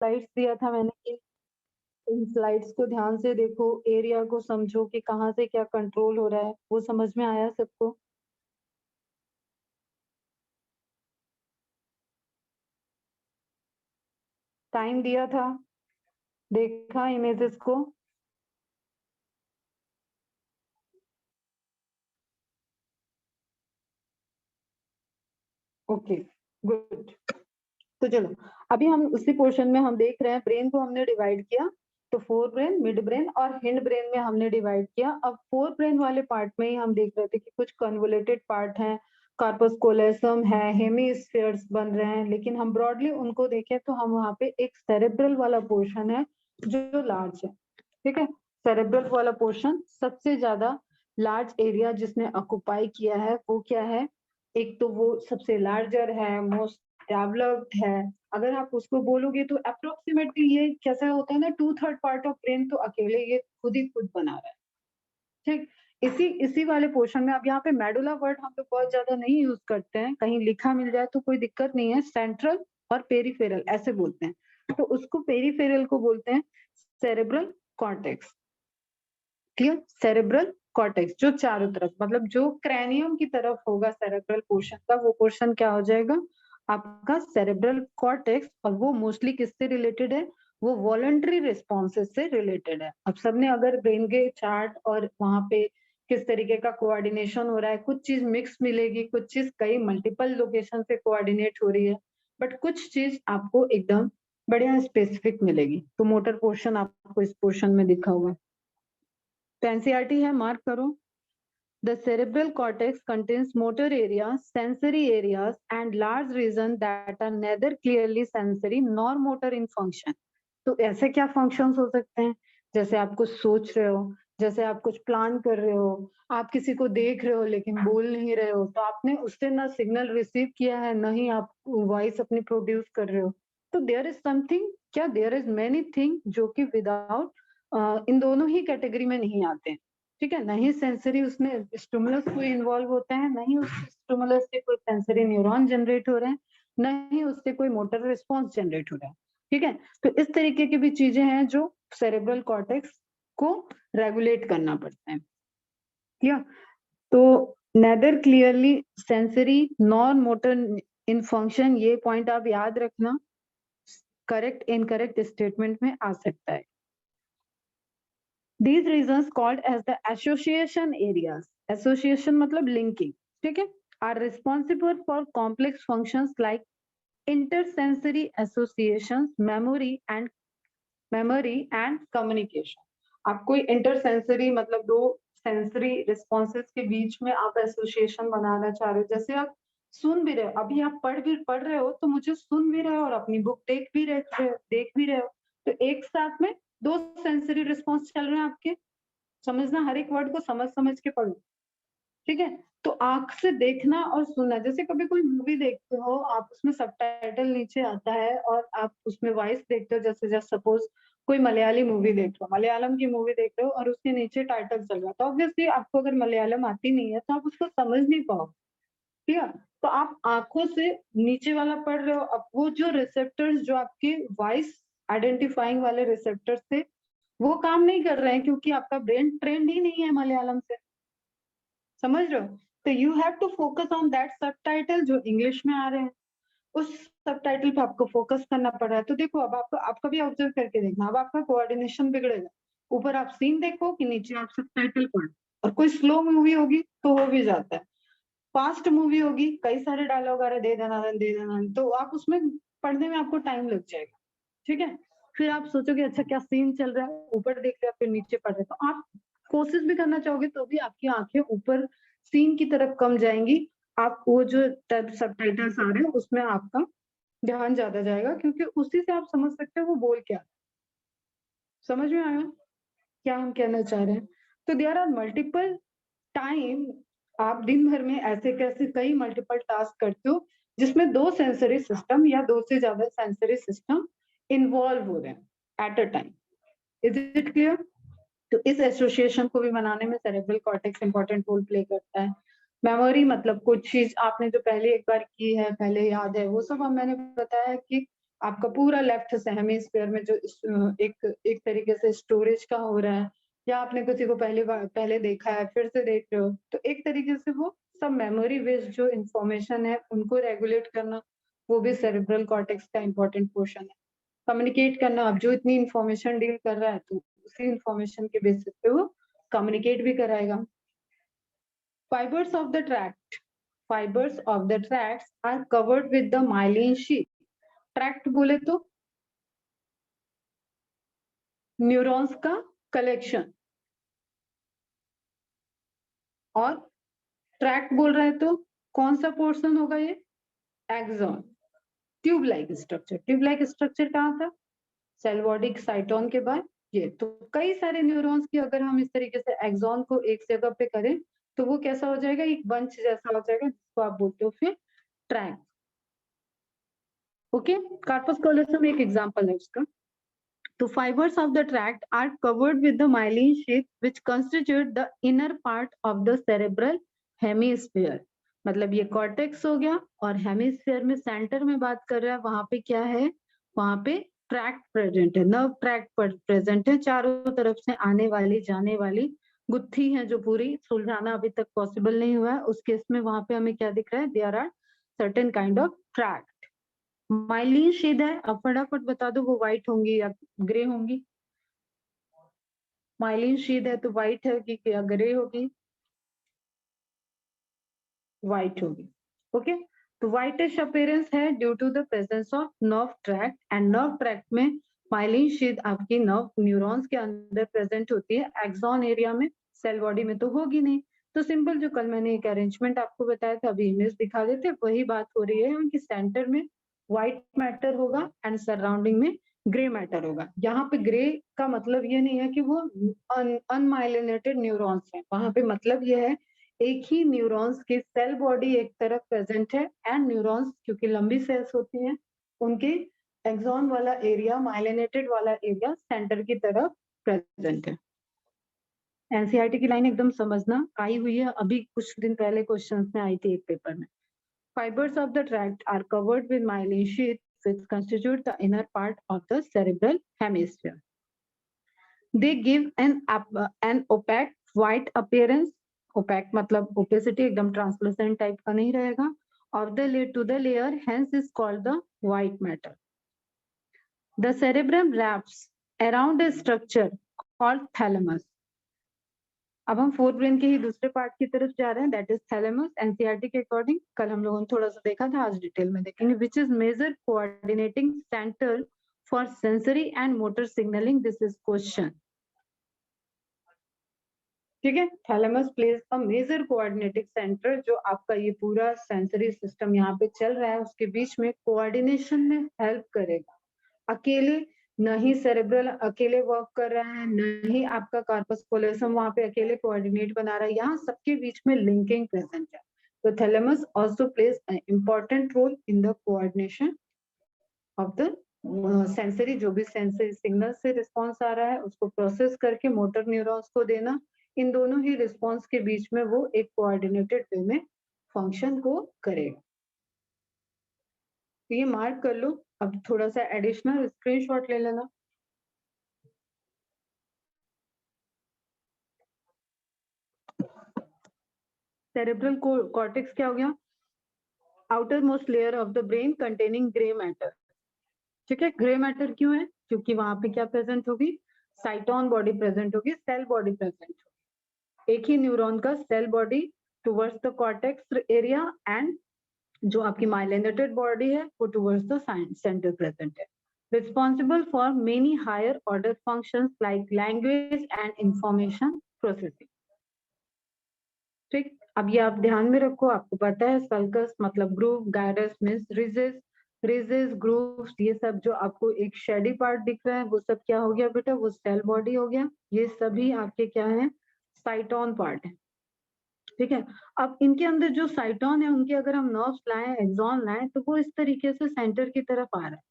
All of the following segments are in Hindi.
स्लाइड्स दिया था मैंने कि इन स्लाइड्स को ध्यान से देखो, एरिया को समझो कि कहाँ से क्या कंट्रोल हो रहा है, वो समझ में आया सबको? टाइम दिया था, देखा इमेजेस को? Okay, good. तो चलो, अभी हम उसी पोर्शन में हम देख रहे हैं, ब्रेन को हमने डिवाइड किया, तो फोर ब्रेन, मिड ब्रेन और हिंड ब्रेन में हमने डिवाइड किया। अब फोर ब्रेन वाले पार्ट में ही हम देख रहे थे कि कुछ कन्वोलेटेड पार्ट हैं, कार्पस कोलेसम है, हेमीस्फीयर्स बन रहे हैं, लेकिन हम ब्रॉडली उनको देखें तो हम वहाँ पे एक सेरेब्रल वाला पोर्शन है जो लार्ज है। ठीक है, सेरेब्रल वाला पोर्शन सबसे ज्यादा लार्ज एरिया जिसने ऑक्युपाई किया है वो क्या है? एक तो वो सबसे लार्जर है, मोस्ट डेवलप्ड है। अगर आप उसको बोलोगे तो अप्रोक्सीमेटली ये कैसा होता है ना, 2/3 पार्ट ऑफ ब्रेन तो अकेले ये खुद ही खुद बना रहा है। ठीक, इसी इसी वाले पोर्शन में अब यहाँ पे मेडुला वर्ड हम लोग बहुत ज्यादा नहीं यूज करते हैं, कहीं लिखा मिल जाए तो कोई दिक्कत नहीं है। सेंट्रल और पेरिफेरल ऐसे बोलते हैं, तो उसको पेरिफेरल को बोलते हैं cerebral cortex. Clear? Cerebral cortex जो चारों तरफ, मतलब जो क्रैनियम की तरफ होगा सेरेब्रल पोर्शन का, वो पोर्शन क्या हो जाएगा? आपका सेरेब्रल कॉर्टेक्स। और वो मोस्टली किससे रिलेटेड है? वो वॉलंटरी रिस्पॉन्सेस से रिलेटेड है। अब सबने अगर ब्रेन के चार्ट और वहां पे किस तरीके का कोऑर्डिनेशन हो रहा है, कुछ चीज मिक्स मिलेगी, कुछ चीज कई मल्टीपल लोकेशन से कोऑर्डिनेट हो रही है, बट कुछ चीज आपको एकदम बढ़िया स्पेसिफिक मिलेगी। तो मोटर पोर्शन आपको इस पोर्शन में दिखा हुआ है, तो एनसीईआरटी है, मार्क करो। The cerebral cortex contains motor areas, sensory areas, and large regions that are neither clearly sensory nor motor in function. तो ऐसे क्या फंक्शंस हो सकते हैं? जैसे आप कुछ सोच रहे हो, जैसे आप कुछ प्लान कर रहे हो, आप किसी को देख रहे हो लेकिन बोल नहीं रहे हो, तो आपने उससे ना सिग्नल रिसीव किया है, ना ही आप वॉइस अपनी प्रोड्यूस कर रहे हो। तो देयर इज समथिंग, क्या देयर इज मेनी थिंग जो कि विदाउट इन दोनों ही कैटेगरी में नहीं आते हैं। ठीक है, नहीं सेंसरी उसमें स्टिमुलस कोई इन्वॉल्व होता है, नहीं उस स्टिमुलस से कोई सेंसरी न्यूरॉन जनरेट हो रहे हैं, नहीं उससे कोई मोटर रिस्पॉन्स जनरेट हो रहा है। ठीक है, तो इस तरीके की भी चीजें हैं जो सेरेब्रल कॉर्टेक्स को रेगुलेट करना पड़ता है। क्या? तो neither clearly sensory non motor in function, ये पॉइंट आप याद रखना, करेक्ट इनकरेक्ट स्टेटमेंट में आ सकता है। These regions called as the association areas, association मतलब linking, ठीक है, are responsible for complex functions like intersensory associations, memory and communication. आप कोई intersensory मतलब दो sensory responses के बीच में आप association बनाना चाह रहे हो, जैसे आप सुन भी रहे हो, अभी आप पढ़ रहे हो तो मुझे सुन भी रहे हो और अपनी बुक देख भी रहे हो, तो एक साथ में दो सेंसरी रिस्पॉन्स चल रहे हैं आपके। समझना, हर एक वर्ड को समझ समझ के पढ़ो। ठीक है, तो आंख से देखना और सुनना, जैसे कभी कोई मूवी देखते हो आप, उसमें सबटाइटल नीचे आता है और आप उसमें वॉइस देखते हो, जैसे जस्ट सपोज कोई मलयाली मूवी देख रहे हो, मलयालम की मूवी देख रहे हो और उसके नीचे टाइटल चल रहा है, तो ऑब्वियसली आपको अगर मलयालम आती नहीं है तो आप उसको समझ नहीं पाओ। ठीक है, तो आप आंखों से नीचे वाला पढ़ रहे हो, अब वो जो रिसेप्टर्स जो आपके वॉइस आइडेंटिफाइंग वाले रिसेप्टर्स थे वो काम नहीं कर रहे हैं, क्योंकि आपका ब्रेन ट्रेंड ही नहीं है मलयालम से। समझ रहे हो? तो you have to focus on that subtitle जो इंग्लिश में आ रहे हैं, उस सबटाइटल पे आपको फोकस करना पड़ रहा है। तो देखो, अब आपका भी ऑब्जर्व करके देखना, अब आपका कोऑर्डिनेशन बिगड़ेगा। ऊपर आप सीन देखो कि नीचे आप सबटाइटल पढ़ो, और कोई स्लो मूवी होगी तो हो भी जाता है, फास्ट मूवी होगी कई सारे डायलॉग आ रहे दे देना, तो आप उसमें पढ़ने में आपको टाइम लग जाएगा। ठीक है, फिर आप सोचोगे अच्छा क्या सीन चल रहा है, ऊपर देख रहे हो फिर नीचे पढ़ रहे, तो आप कोशिश भी करना चाहोगे तो भी आपकी आंखें ऊपर सीन की तरफ कम जाएंगी, आप वो जो सबटाइटल्स आ रहे हैं उसमें आपका ध्यान ज्यादा जाएगा, क्योंकि उसी से आप समझ सकते हो वो बोल क्या। समझ में आया क्या हम कहना चाह रहे हैं? तो देयर आर मल्टीपल टाइम, आप दिन भर में ऐसे कैसे कई मल्टीपल टास्क करते हो जिसमें दो सेंसरी सिस्टम या दो से ज्यादा सेंसरी सिस्टम इन्वॉल्व हो रहे हैं at a time. Is it clear? तो इस एसोसिएशन को भी बनाने में cerebral cortex important role play करता है। मेमोरी मतलब कुछ चीज आपने जो पहले एक बार की है, पहले याद है, वो सब हम मैंने बताया कि आपका पूरा लेफ्ट हेमिस्फीयर में जो एक एक तरीके से स्टोरेज का हो रहा है, या आपने किसी को पहले देखा है, फिर से देख रहे हो, तो एक तरीके से वो सब मेमोरी बेस्ड जो इन्फॉर्मेशन है, उनको रेगुलेट करना, वो भी सेरेब्रल कॉर्टेक्स का इम्पोर्टेंट पोर्शन है। कम्युनिकेट करना, अब जो इतनी इन्फॉर्मेशन डील कर रहा है, तो उसी इन्फॉर्मेशन के बेसिस पे वो कम्युनिकेट भी कराएगा। Fibers of the tract. Fibers of the tracts are covered with the myelin sheath. Tract बोले तो न्यूरॉन्स का कलेक्शन, और ट्रैक्ट बोल रहा है तो कौन सा पोर्शन होगा ये? Axon. Tube like structure, tube like structure कहाँ था? सेल बॉडी साइटोन के बाद ये। तो कई सारे न्यूरॉन्स की अगर हम इस तरीके से एक्सॉन को एक जगह पे करें, तो वो कैसा हो जाएगा? एक बंच जैसा हो जाएगा, जिसको आप बोलते हो फिर ट्रैक्ट। ओके, कार्पस कॉलोसम एक एग्जांपल है उसका। तो fibers of the tract are covered with the myelin sheath which constitute the inner part of the cerebral hemisphere. मतलब ये कॉर्टेक्स हो गया, और हेमिस्फीयर में सेंटर में बात कर रहा है, वहां पे क्या है? वहां पे ट्रैक्ट प्रेजेंट है, नर्व ट्रैक्ट प्रेजेंट है, चारों तरफ से आने वाली जाने वाली गुत्थी है जो पूरी सुलझाना अभी तक पॉसिबल नहीं हुआ है। उस केस में वहां पे हमें क्या दिख रहा है? There are certain kind of tract. Myelin sheath है, अब फटाफट बता दो वो व्हाइट होंगी या ग्रे होंगी? माइलिन शीथ है तो व्हाइट है कि या ग्रे होगी? व्हाइट होगी। ओके, तो व्हाइटिश अपीयरेंस है due to the presence of nerve tract, and nerve tract में माइलिन शीथ आपकी नर्व न्यूरॉन्स के अंदर प्रेजेंट होती है, एक्सॉन एरिया में, सेल बॉडी में तो होगी नहीं। तो सिंपल जो कल मैंने एक अरेंजमेंट आपको बताया था, अभी इमेज दिखा देते, वही बात हो रही है कि सेंटर में व्हाइट मैटर होगा एंड सराउंडिंग में ग्रे मैटर होगा। यहाँ पे ग्रे का मतलब ये नहीं है कि वो अनमाइलिनेटेड न्यूरॉन्स है, वहां पे मतलब ये है एक ही न्यूरॉन्स की सेल बॉडी एक तरफ प्रेजेंट है, एंड न्यूरॉन्स क्योंकि लंबी सेल्स होती हैं, उनके एक्सॉन वाला एरिया, माइलिनेटेड वाला एरिया सेंटर की तरफ प्रेजेंट है। एनसीईआरटी की लाइन एकदम समझना, आई हुई है, अभी कुछ दिन पहले क्वेश्चंस में आई थी एक पेपर में। Fibers of the tract are covered with myelin sheath which constitute the inner part of the cerebral hemisphere. They give an opaque white appearance. Opaque मतलब opacity, एकदम translucent type का नहीं रहेगा, of the layer to the layer, hence is called the white matter. The cerebrum wraps around a structure called thalamus. अब हम फोर ब्रेन के ही दूसरे पार्ट की तरफ जा रहे हैं, दैट इज थैलेमस। एनसीईआरटी के अकॉर्डिंग कल हम लोगों ने थोड़ा सा देखा था, आज डिटेल में देखेंगे। Which is major coordinating centre for sensory and motor signalling, this is question. ठीक है, thalamus plays a major coordinating centre, जो आपका ये पूरा सेंसरी सिस्टम यहाँ पे चल रहा है, उसके बीच में कोऑर्डिनेशन में हेल्प करेगा। अकेले नहीं सेरेब्रल अकेले वर्क कर रहा है, नहीं आपका कार्पस कोलोसम वहां पे अकेले कोऑर्डिनेट बना रहा है, यहाँ सबके बीच में लिंकिंग प्रेजेंट है। तो thalamus also plays an important role in the coordination of the sensory, जो भी सेंसरी सिग्नल से रिस्पॉन्स आ रहा है उसको प्रोसेस करके मोटर न्यूरॉन्स को देना, इन दोनों ही रिस्पॉन्स के बीच में वो एक कोऑर्डिनेटेड वे में फंक्शन को करेगा। तो ये मार्क कर लो। अब थोड़ा सा एडिशनल स्क्रीनशॉट ले लेना। सेरेब्रल कॉर्टेक्स क्या हो गया? Outer most layer of the brain containing grey matter. ठीक है, ग्रे मैटर क्यों है? क्योंकि वहां पे क्या प्रेजेंट होगी? साइटोन बॉडी प्रेजेंट होगी, सेल बॉडी प्रेजेंट होगी, एक ही न्यूरॉन का cell body towards the cortex area, and जो आपकी माइलिनेटेड बॉडी है वो टुवर्ड्स द सेंटर प्रेजेंट है, responsible for many higher order functions like language and information processing. ठीक, अब ये आप ध्यान में रखो, आपको पता है सल्कस मतलब groove, gyrus means ridges, ridges grooves, ये सब जो आपको एक शेडी पार्ट दिख रहा है वो सब क्या हो गया बेटा? वो सेल बॉडी हो गया। ये सभी आपके क्या है? साइटोन पार्ट है। ठीक है, अब इनके अंदर जो साइटोन है उनके अगर हम नर्व्स लाएं, एक्सॉन लाएं, तो वो इस तरीके से सेंटर की तरफ आ रहा है।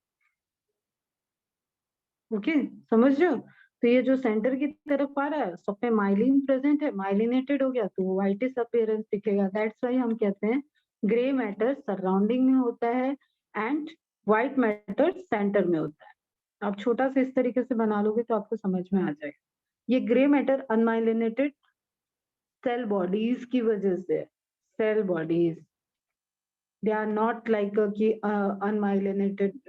ओके, समझ रहे हो? तो ये जो सेंटर की तरफ आ रहा है, सब पे माइलिन प्रेजेंट है, माइलिनेटेड हो गया तो वो व्हाइटिश अपीयरेंस दिखेगा। दैट्स व्हाई हम कहते हैं ग्रे मैटर सराउंडिंग में होता है, एंड व्हाइट मैटर सेंटर में होता है। आप छोटा सा इस तरीके से बना लोगे तो आपको समझ में आ जाएगा। ये grey matter unmyelinated cell bodies की वजह से, cell bodies they are not like कि अनमाइलिनेटेड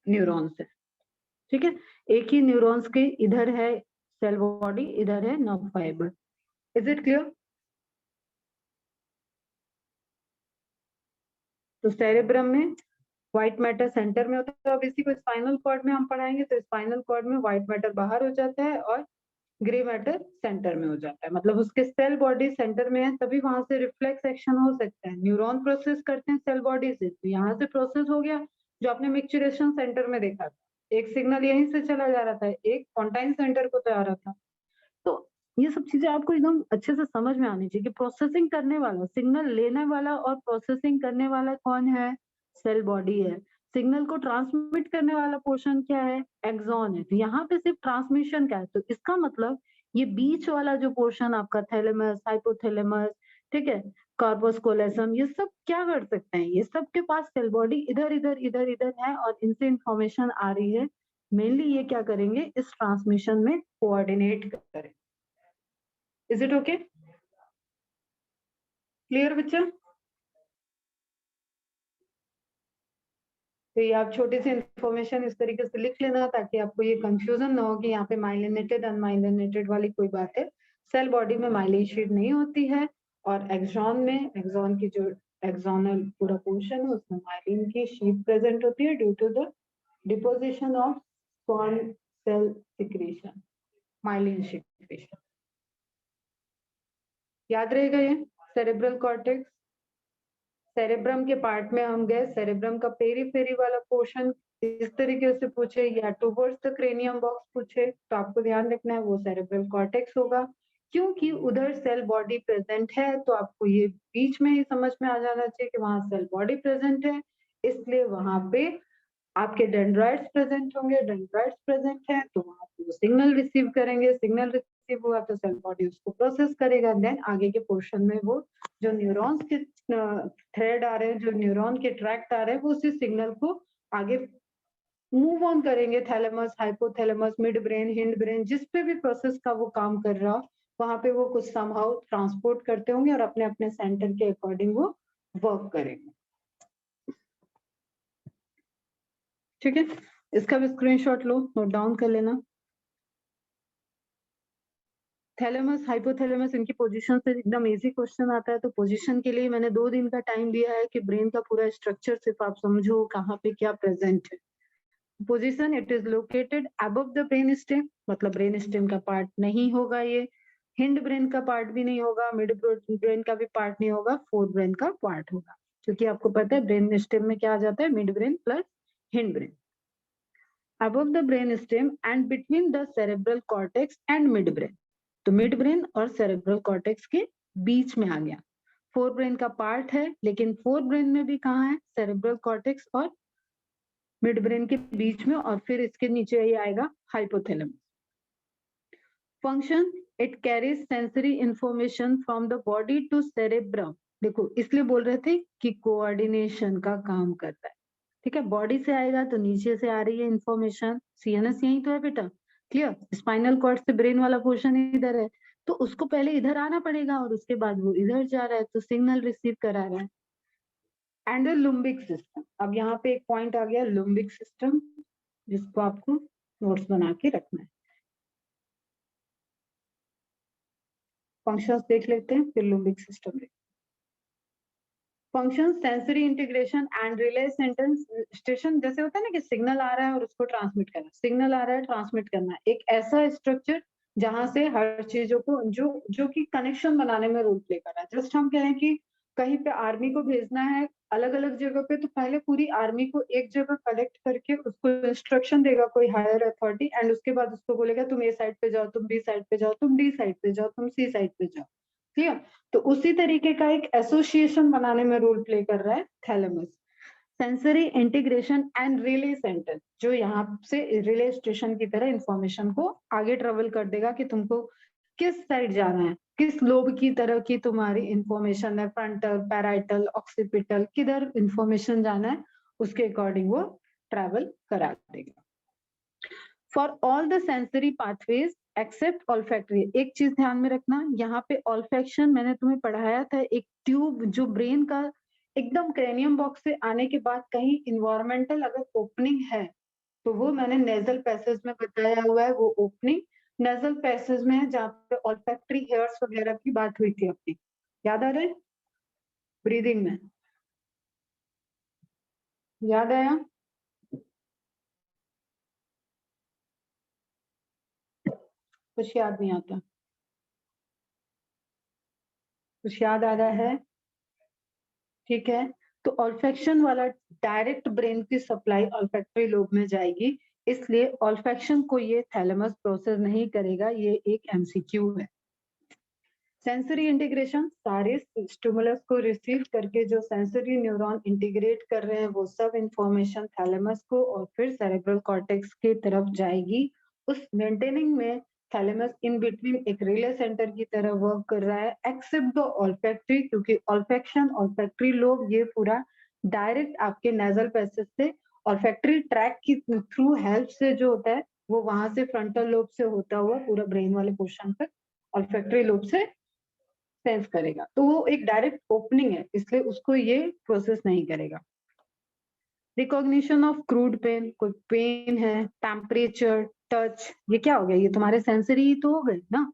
न्यूरॉन्स है, ठीक है। एक ही न्यूरॉन्स के इधर है सेल बॉडी, इधर है nerve fibre. Is it clear? तो सेरेब्रम में व्हाइट मैटर सेंटर में होता है। अब इसी को स्पाइनल कॉर्ड में हम पढ़ाएंगे तो स्पाइनल कॉर्ड में व्हाइट मैटर बाहर हो जाता है और ग्रे मैटर सेंटर में हो जाता है। मतलब उसके सेल बॉडी सेंटर में है, तभी वहां से रिफ्लेक्स एक्शन हो सकता है। न्यूरॉन प्रोसेस करते हैं सेल बॉडी से, तो यहाँ से प्रोसेस हो गया जो आपने मिक्सचरेशन सेंटर में देखा था, एक सिग्नल यहीं से चला जा रहा था, एक कॉन्टाइन सेंटर को जा रहा था। तो ये सब चीजें आपको एकदम अच्छे से समझ में आनी चाहिए कि प्रोसेसिंग करने वाला, सिग्नल लेने वाला और प्रोसेसिंग करने वाला कौन है? सेल बॉडी है। सिग्नल को ट्रांसमिट करने वाला पोर्शन क्या है? एक्सॉन है। तो यहाँ पे सिर्फ ट्रांसमिशन का है, तो इसका मतलब ये बीच वाला जो पोर्शन आपका थैलेमस, हाइपोथैलेमस, ठीक है, कॉर्पस कोलोसम, ये सब क्या कर सकते हैं? ये सब के पास सेल बॉडी इधर इधर इधर इधर है और इनसे इंफॉर्मेशन आ रही है। मेनली ये क्या करेंगे? इस ट्रांसमिशन में कोऑर्डिनेट करें। Is it okay? क्लियर बच्चा? तो ये आप छोटी सी इंफॉर्मेशन इस तरीके से लिख लेना ताकि आपको ये कंफ्यूजन ना हो कि यहाँ पे माइलिनेटेड अनमाइलिनेटेड वाली कोई बात है। सेल बॉडी में माइलिन शीट नहीं होती है और एक्सॉन में, एक्सॉन की जो एक्सोनल पूरा पोर्शन है उसमें माइलिन की शीट प्रेजेंट होती है due to the deposition of Schwann cell secretion, myelin secretion. याद रहेगा ये? सेरेब्रल कॉर्टेक्स, सेरेब्रम के पार्ट में हम गए, सेरेब्रम का पेरीफेरी वाला पोर्शन इस तरीके से पूछे या टुवर्ड्स द क्रेनियम बॉक्स पूछे तो आपको ध्यान रखना है वो सेरेब्रल कॉर्टेक्स होगा। क्योंकि उधर सेल बॉडी प्रेजेंट है तो आपको ये बीच में ही समझ में आ जाना चाहिए कि वहां सेल बॉडी प्रेजेंट है, इसलिए वहां पे आपके डेंड्राइट्स प्रेजेंट होंगे। डेंड्राइट्स प्रेजेंट है तो वहां पे वो सिग्नल रिसीव करेंगे, सिग्नल रिसीव हुआ तो सेल बॉडी उसको प्रोसेस करेगा। देन आगे के पोर्शन में वो जो न्यूरॉन्स के थ्रेड आ रहे हैं, जो न्यूरॉन के ट्रैक्ट आ रहे हैं, वो उसी सिग्नल को आगे मूव ऑन करेंगे। Thalamus, hypothalamus, mid brain, hind brain, जिस पे भी प्रोसेस का वो काम कर रहा हो वहां पे वो कुछ समहाउ ट्रांसपोर्ट करते होंगे और अपने अपने सेंटर के अकॉर्डिंग वो वर्क करेंगे। ठीक है, इसका भी स्क्रीनशॉट लो, नोट डाउन कर लेना। थैलेमस, हाइपोथैलेमस, इनकी पोजीशन से एकदम इजी क्वेश्चन आता है, तो पोजीशन के लिए मैंने 2 दिन का टाइम दिया है कि ब्रेन का पूरा स्ट्रक्चर सिर्फ आप समझो कहाँ पे क्या प्रेजेंट है। Position, it is located above the brain stem, मतलब ब्रेन स्टेम का पार्ट नहीं होगा ये, हिंड ब्रेन का पार्ट भी नहीं होगा, मिड ब्रेन का भी पार्ट नहीं होगा, फोर ब्रेन का पार्ट होगा। क्योंकि आपको पता है ब्रेन स्टेम में क्या आ जाता है? Mid brain plus hind brain. above the brain stem and between the cerebral cortex and midbrain, तो मिड ब्रेन और सेरेब्रल कॉर्टेक्स के बीच में आ गया। फोर ब्रेन का पार्ट है, लेकिन फोर ब्रेन में भी कहाँ है? सेरेब्रल कॉर्टेक्स और मिड ब्रेन के बीच में, और फिर इसके नीचे ही आएगा hypothalamus. Function, it carries sensory information from the body to cerebrum. देखो इसलिए बोल रहे थे कि कोऑर्डिनेशन का काम करता है, ठीक है। बॉडी से आएगा तो नीचे से आ रही है इंफॉर्मेशन, सीएनएस यही तो है बेटा, क्लियर। स्पाइनल कॉर्ड से ब्रेन वाला पोर्शन इधर है, तो उसको पहले इधर आना पड़ेगा और उसके बाद वो इधर जा रहा है, तो सिग्नल रिसीव करा रहा है। एंड लुम्बिक सिस्टम, अब यहाँ पे एक पॉइंट आ गया लुम्बिक सिस्टम, जिसको आपको नोट्स बना के रखना है। फंक्शंस देख लेते हैं फिर लुम्बिक सिस्टम देख। Function, sensory integration and relay sentence station, जैसे होता है ना कि सिग्नल आ रहा है और उसको ट्रांसमिट करना, सिग्नल आ रहा है ट्रांसमिट करना, एक ऐसा स्ट्रक्चर जहां से हर चीजों को जो कि कनेक्शन बनाने में रोल प्ले कर रहा है। जस्ट हम कहें कि कहीं पे आर्मी को भेजना है अलग अलग जगह पे, तो पहले पूरी आर्मी को एक जगह कलेक्ट करके उसको इंस्ट्रक्शन देगा कोई हायर अथॉरिटी, एंड उसके बाद उसको बोलेगा तुम ए साइड पे जाओ, तुम बी साइड पे जाओ, तुम डी साइड पे जाओ, तुम सी साइड पे जाओ, क्लियर। तो उसी तरीके का एक एसोसिएशन बनाने में रोल प्ले कर रहा है thalamus. Sensory integration and relay centre, जो यहाँ से रिले स्टेशन की तरह इंफॉर्मेशन को आगे ट्रेवल कर देगा कि तुमको किस साइड जाना है, किस लोब की तरह की तुम्हारी इंफॉर्मेशन है, फ्रंटल, पैराइटल, ऑक्सीपिटल, किधर इंफॉर्मेशन जाना है, उसके अकॉर्डिंग वो ट्रैवल करा देगा। For all the sensory pathways except olfactory. एक चीज ध्यान में रखना, यहाँ पे ऑल्फैक्शन मैंने तुम्हें पढ़ाया था, एक ट्यूब जो ब्रेन का एकदम क्रेनियम बॉक्स से आने के बाद कहीं इन्वायरमेंटल अगर ओपनिंग है तो वो मैंने नेजल पैसेज में बताया हुआ है, वो ओपनिंग नेजल पैसेज में है जहाँ पे ऑल्फैक्टरी हेयर्स वगैरह की बात हुई थी अपनी, याद आ रहा है? ब्रीदिंग में याद आया? कुछ याद नहीं आता? कुछ याद आ रहा है? ठीक है, तो ऑल्फैक्शन वाला डायरेक्ट ब्रेन की सप्लाई ऑल्फैक्टरी लोब में जाएगी, इसलिए ऑल्फैक्शन को ये थैलेमस प्रोसेस नहीं करेगा, ये एक एमसीक्यू है। सेंसरी इंटीग्रेशन, सारे स्टिमुलस को रिसीव करके जो सेंसरी न्यूरॉन इंटीग्रेट कर रहे हैं वो सब इंफॉर्मेशन थैलेमस को और फिर सेरेब्रल कॉर्टेक्स की तरफ जाएगी। उस मेंटेनिंग में थैलेमस इन बिटवीन एक रिले सेंटर की तरह वर्क कर रहा है, एक्सेप्ट द ऑल्फैक्टरी, क्योंकि ऑल्फैक्शन ऑल्फैक्टरी लोब ये पूरा डायरेक्ट आपके नेजल पैसेज से ऑल्फैक्टरी ट्रैक की थ्रू हेल्प से जो होता है वो वहां से फ्रंटल लोब से होता हुआ पूरा ब्रेन वाले पोर्शन तक ऑल्फैक्टरी लोब से सेंस करेगा, तो वो एक डायरेक्ट ओपनिंग है, इसलिए उसको ये प्रोसेस नहीं करेगा। रिकॉग्निशन ऑफ क्रूड पेन, कोई पेन है, टेम्परेचर, टच, ये क्या हो गया? ये तुम्हारे सेंसरी तो हो गए ना,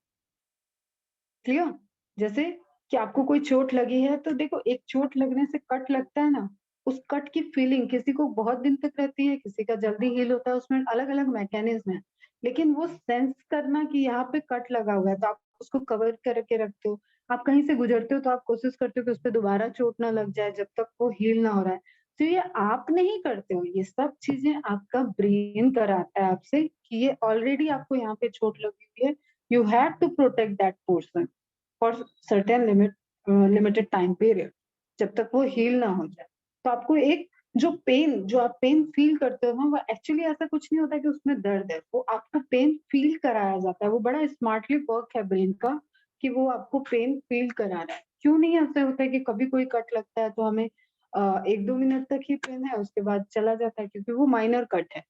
क्लियर? जैसे कि आपको कोई चोट लगी है तो देखो, एक चोट लगने से कट लगता है ना, उस कट की फीलिंग किसी को बहुत दिन तक रहती है, किसी का जल्दी हील होता है, उसमें अलग अलग मैकेनिज्म है, लेकिन वो सेंस करना कि यहाँ पे कट लगा हुआ है तो आप उसको कवर करके रखते हो, आप कहीं से गुजरते हो तो आप कोशिश करते हो कि उस पर दोबारा चोट ना लग जाए जब तक वो हील ना हो रहा है। तो ये आप नहीं करते हो, ये सब चीजें आपका ब्रेन कराता है आपसे कि ये ऑलरेडी आपको यहाँ पे चोट लगी हुई है, you have to protect that person for certain limited time period, जब तक वो हील ना हो जाए। तो आपको एक जो आप पेन फील करते हो ना, वो एक्चुअली ऐसा कुछ नहीं होता कि उसमें दर्द है, वो आपको पेन फील कराया जाता है, वो बड़ा स्मार्टली वर्क है ब्रेन का कि वो आपको पेन फील करा रहा है। क्यों नहीं ऐसा होता है कि कभी कोई कट लगता है तो हमें 1-2 मिनट तक ही पेन है, उसके बाद चला जाता है क्योंकि वो माइनर कट है,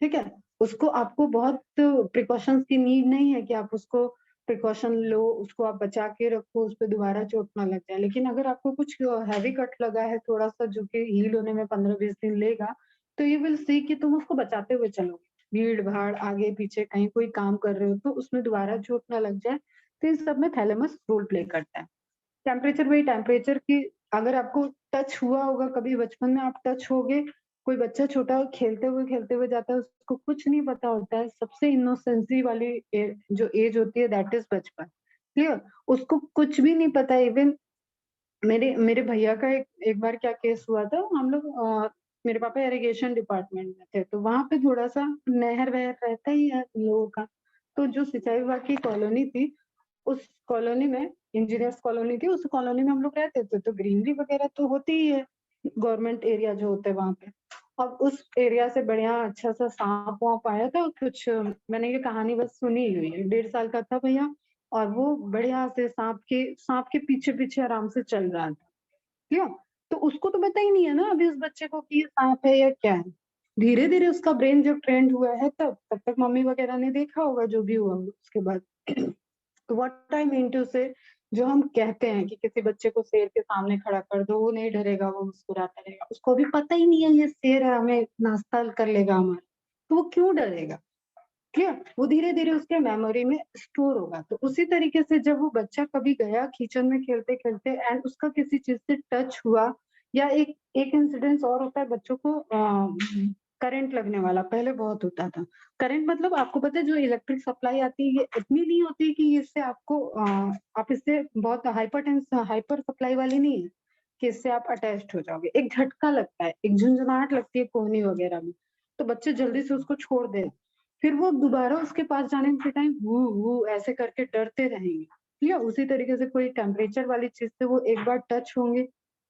ठीक है? उसको आपको बहुत प्रिकॉशंस की नीड नहीं है कि आप उसको प्रिकॉशन लो, उसको आप बचा के रखो, उस पे दोबारा चोट ना लग जाए। लेकिन अगर आपको कुछ हैवी कट लगा है थोड़ा-सा जो कि हील होने में 15-20 दिन लेगा, तो यू विल सी कि तुम उसको बचाते हुए चलोगे। भीड़-भाड़, आगे-पीछे कहीं कोई काम कर रहे हो तो उसमें दोबारा चोट ना लग जाए, तो इन सब में थैलेमस रोल प्ले करता है। टेम्परेचर, वही टेम्परेचर की अगर आपको टच हुआ होगा कभी बचपन में, आप टच होगे, कोई बच्चा छोटा खेलते हुए जाता है, उसको कुछ नहीं पता होता है, सबसे इनोसेंसी वाली जो एज होती है दैट इज बचपन, क्लियर? उसको कुछ भी नहीं पता। इवन मेरे मेरे भैया का एक बार क्या केस हुआ था, हम लोग मेरे पापा इरिगेशन डिपार्टमेंट में थे, तो वहां पे थोड़ा सा नहर वहर रहता ही है लोगों का, तो जो सिंचाई विभाग की कॉलोनी थी, उस कॉलोनी में इंजीनियर्स कॉलोनी थी, उस कॉलोनी में हम लोग रहते थे, तो ग्रीनरी वगैरह तो होती ही है, गवर्नमेंट एरिया जो होता है वहां पे। अब उस एरिया से बढ़िया अच्छा सा सांप वाप आया था कुछ, मैंने ये कहानी बस सुनी हुई है, 1.5 साल का था भैया, और वो बढ़िया से सांप के पीछे पीछे आराम से चल रहा था, क्यों? तो उसको तो पता ही नहीं है ना अभी उस बच्चे को कि ये सांप है या क्या है। धीरे धीरे उसका ब्रेन जब ट्रेंड हुआ है तब तक मम्मी वगैरह ने देखा होगा जो भी हुआ उसके बाद। तो व्हाट आई मीन टू से, जो हम कहते हैं कि किसी बच्चे को शेर के सामने खड़ा कर दो, वो नहीं डरेगा, वो मुस्कुराता रहेगा, उसको अभी पता ही नहीं है ये शेर है, हमें नाश्ता कर लेगा हमारा, तो वो क्यों डरेगा? क्लियर? वो धीरे धीरे उसके मेमोरी में स्टोर होगा। तो उसी तरीके से जब वो बच्चा कभी गया किचन में खेलते खेलते एंड उसका किसी चीज से टच हुआ, या एक एक इंसिडेंस और होता है बच्चों को करंट लगने वाला, पहले बहुत होता था। करंट मतलब आपको पता है जो इलेक्ट्रिक सप्लाई आती है, ये इतनी नहीं होती कि इससे आपको आप इससे बहुत हाइपर सप्लाई वाली नहीं है कि इससे आप अटैच्ड हो जाओगे। एक झटका लगता है, एक झुंझुनाहट लगती है कोहनी वगैरह में, तो बच्चे जल्दी से उसको छोड़ दे, फिर वो दोबारा उसके पास जाने के टाइम वो ऐसे करके डरते रहेंगे। ठीक है? उसी तरीके से कोई टेम्परेचर वाली चीज से वो एक बार टच होंगे,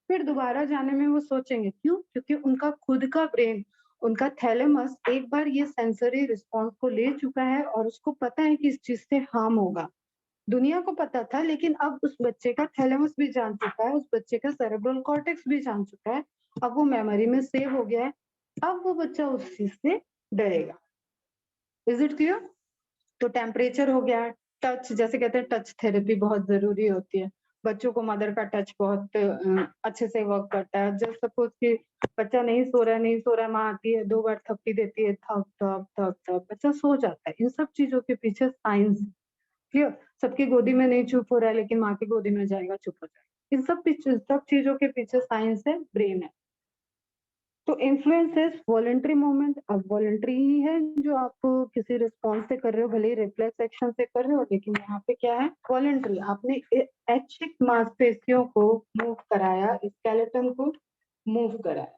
फिर दोबारा जाने में वो सोचेंगे, क्यों? क्योंकि उनका खुद का ब्रेन, उनका थैलेमस एक बार ये सेंसरी रिस्पॉन्स को ले चुका है और उसको पता है कि इस चीज से हार्म होगा। दुनिया को पता था, लेकिन अब उस बच्चे का थैलेमस भी जान चुका है, उस बच्चे का सेरेब्रल कॉर्टेक्स भी जान चुका है, अब वो मेमोरी में सेव हो गया है, अब वो बच्चा उस चीज से डरेगा। Is it clear? तो टेम्परेचर हो गया, टच, जैसे कहते हैं टच थेरेपी बहुत जरूरी होती है। बच्चों को मदर का टच बहुत अच्छे से वर्क करता है। जस्ट सपोज कि बच्चा नहीं सो रहा है, माँ आती है 2 बार थप्पी देती है, थप थप थप थप, बच्चा सो जाता है। इन सब चीजों के पीछे साइंस, क्लियर? सबकी गोदी में नहीं चुप हो रहा है, लेकिन माँ की गोदी में जाएगा, चुप हो जाएगा। इन सब चीजों के पीछे साइंस है, ब्रेन है। तो इन्फ्लुएंस इज वॉलंटरी मूवमेंट। अब वॉलंटरी ही है जो आप किसी रिस्पॉन्स से कर रहे हो, भले ही रिफ्लेक्स एक्शन से कर रहे हो, लेकिन यहाँ पे क्या है, वॉलंटरी। आपने ऐच्छिक मांसपेशियों को मूव कराया, स्केलेटन को मूव कराया,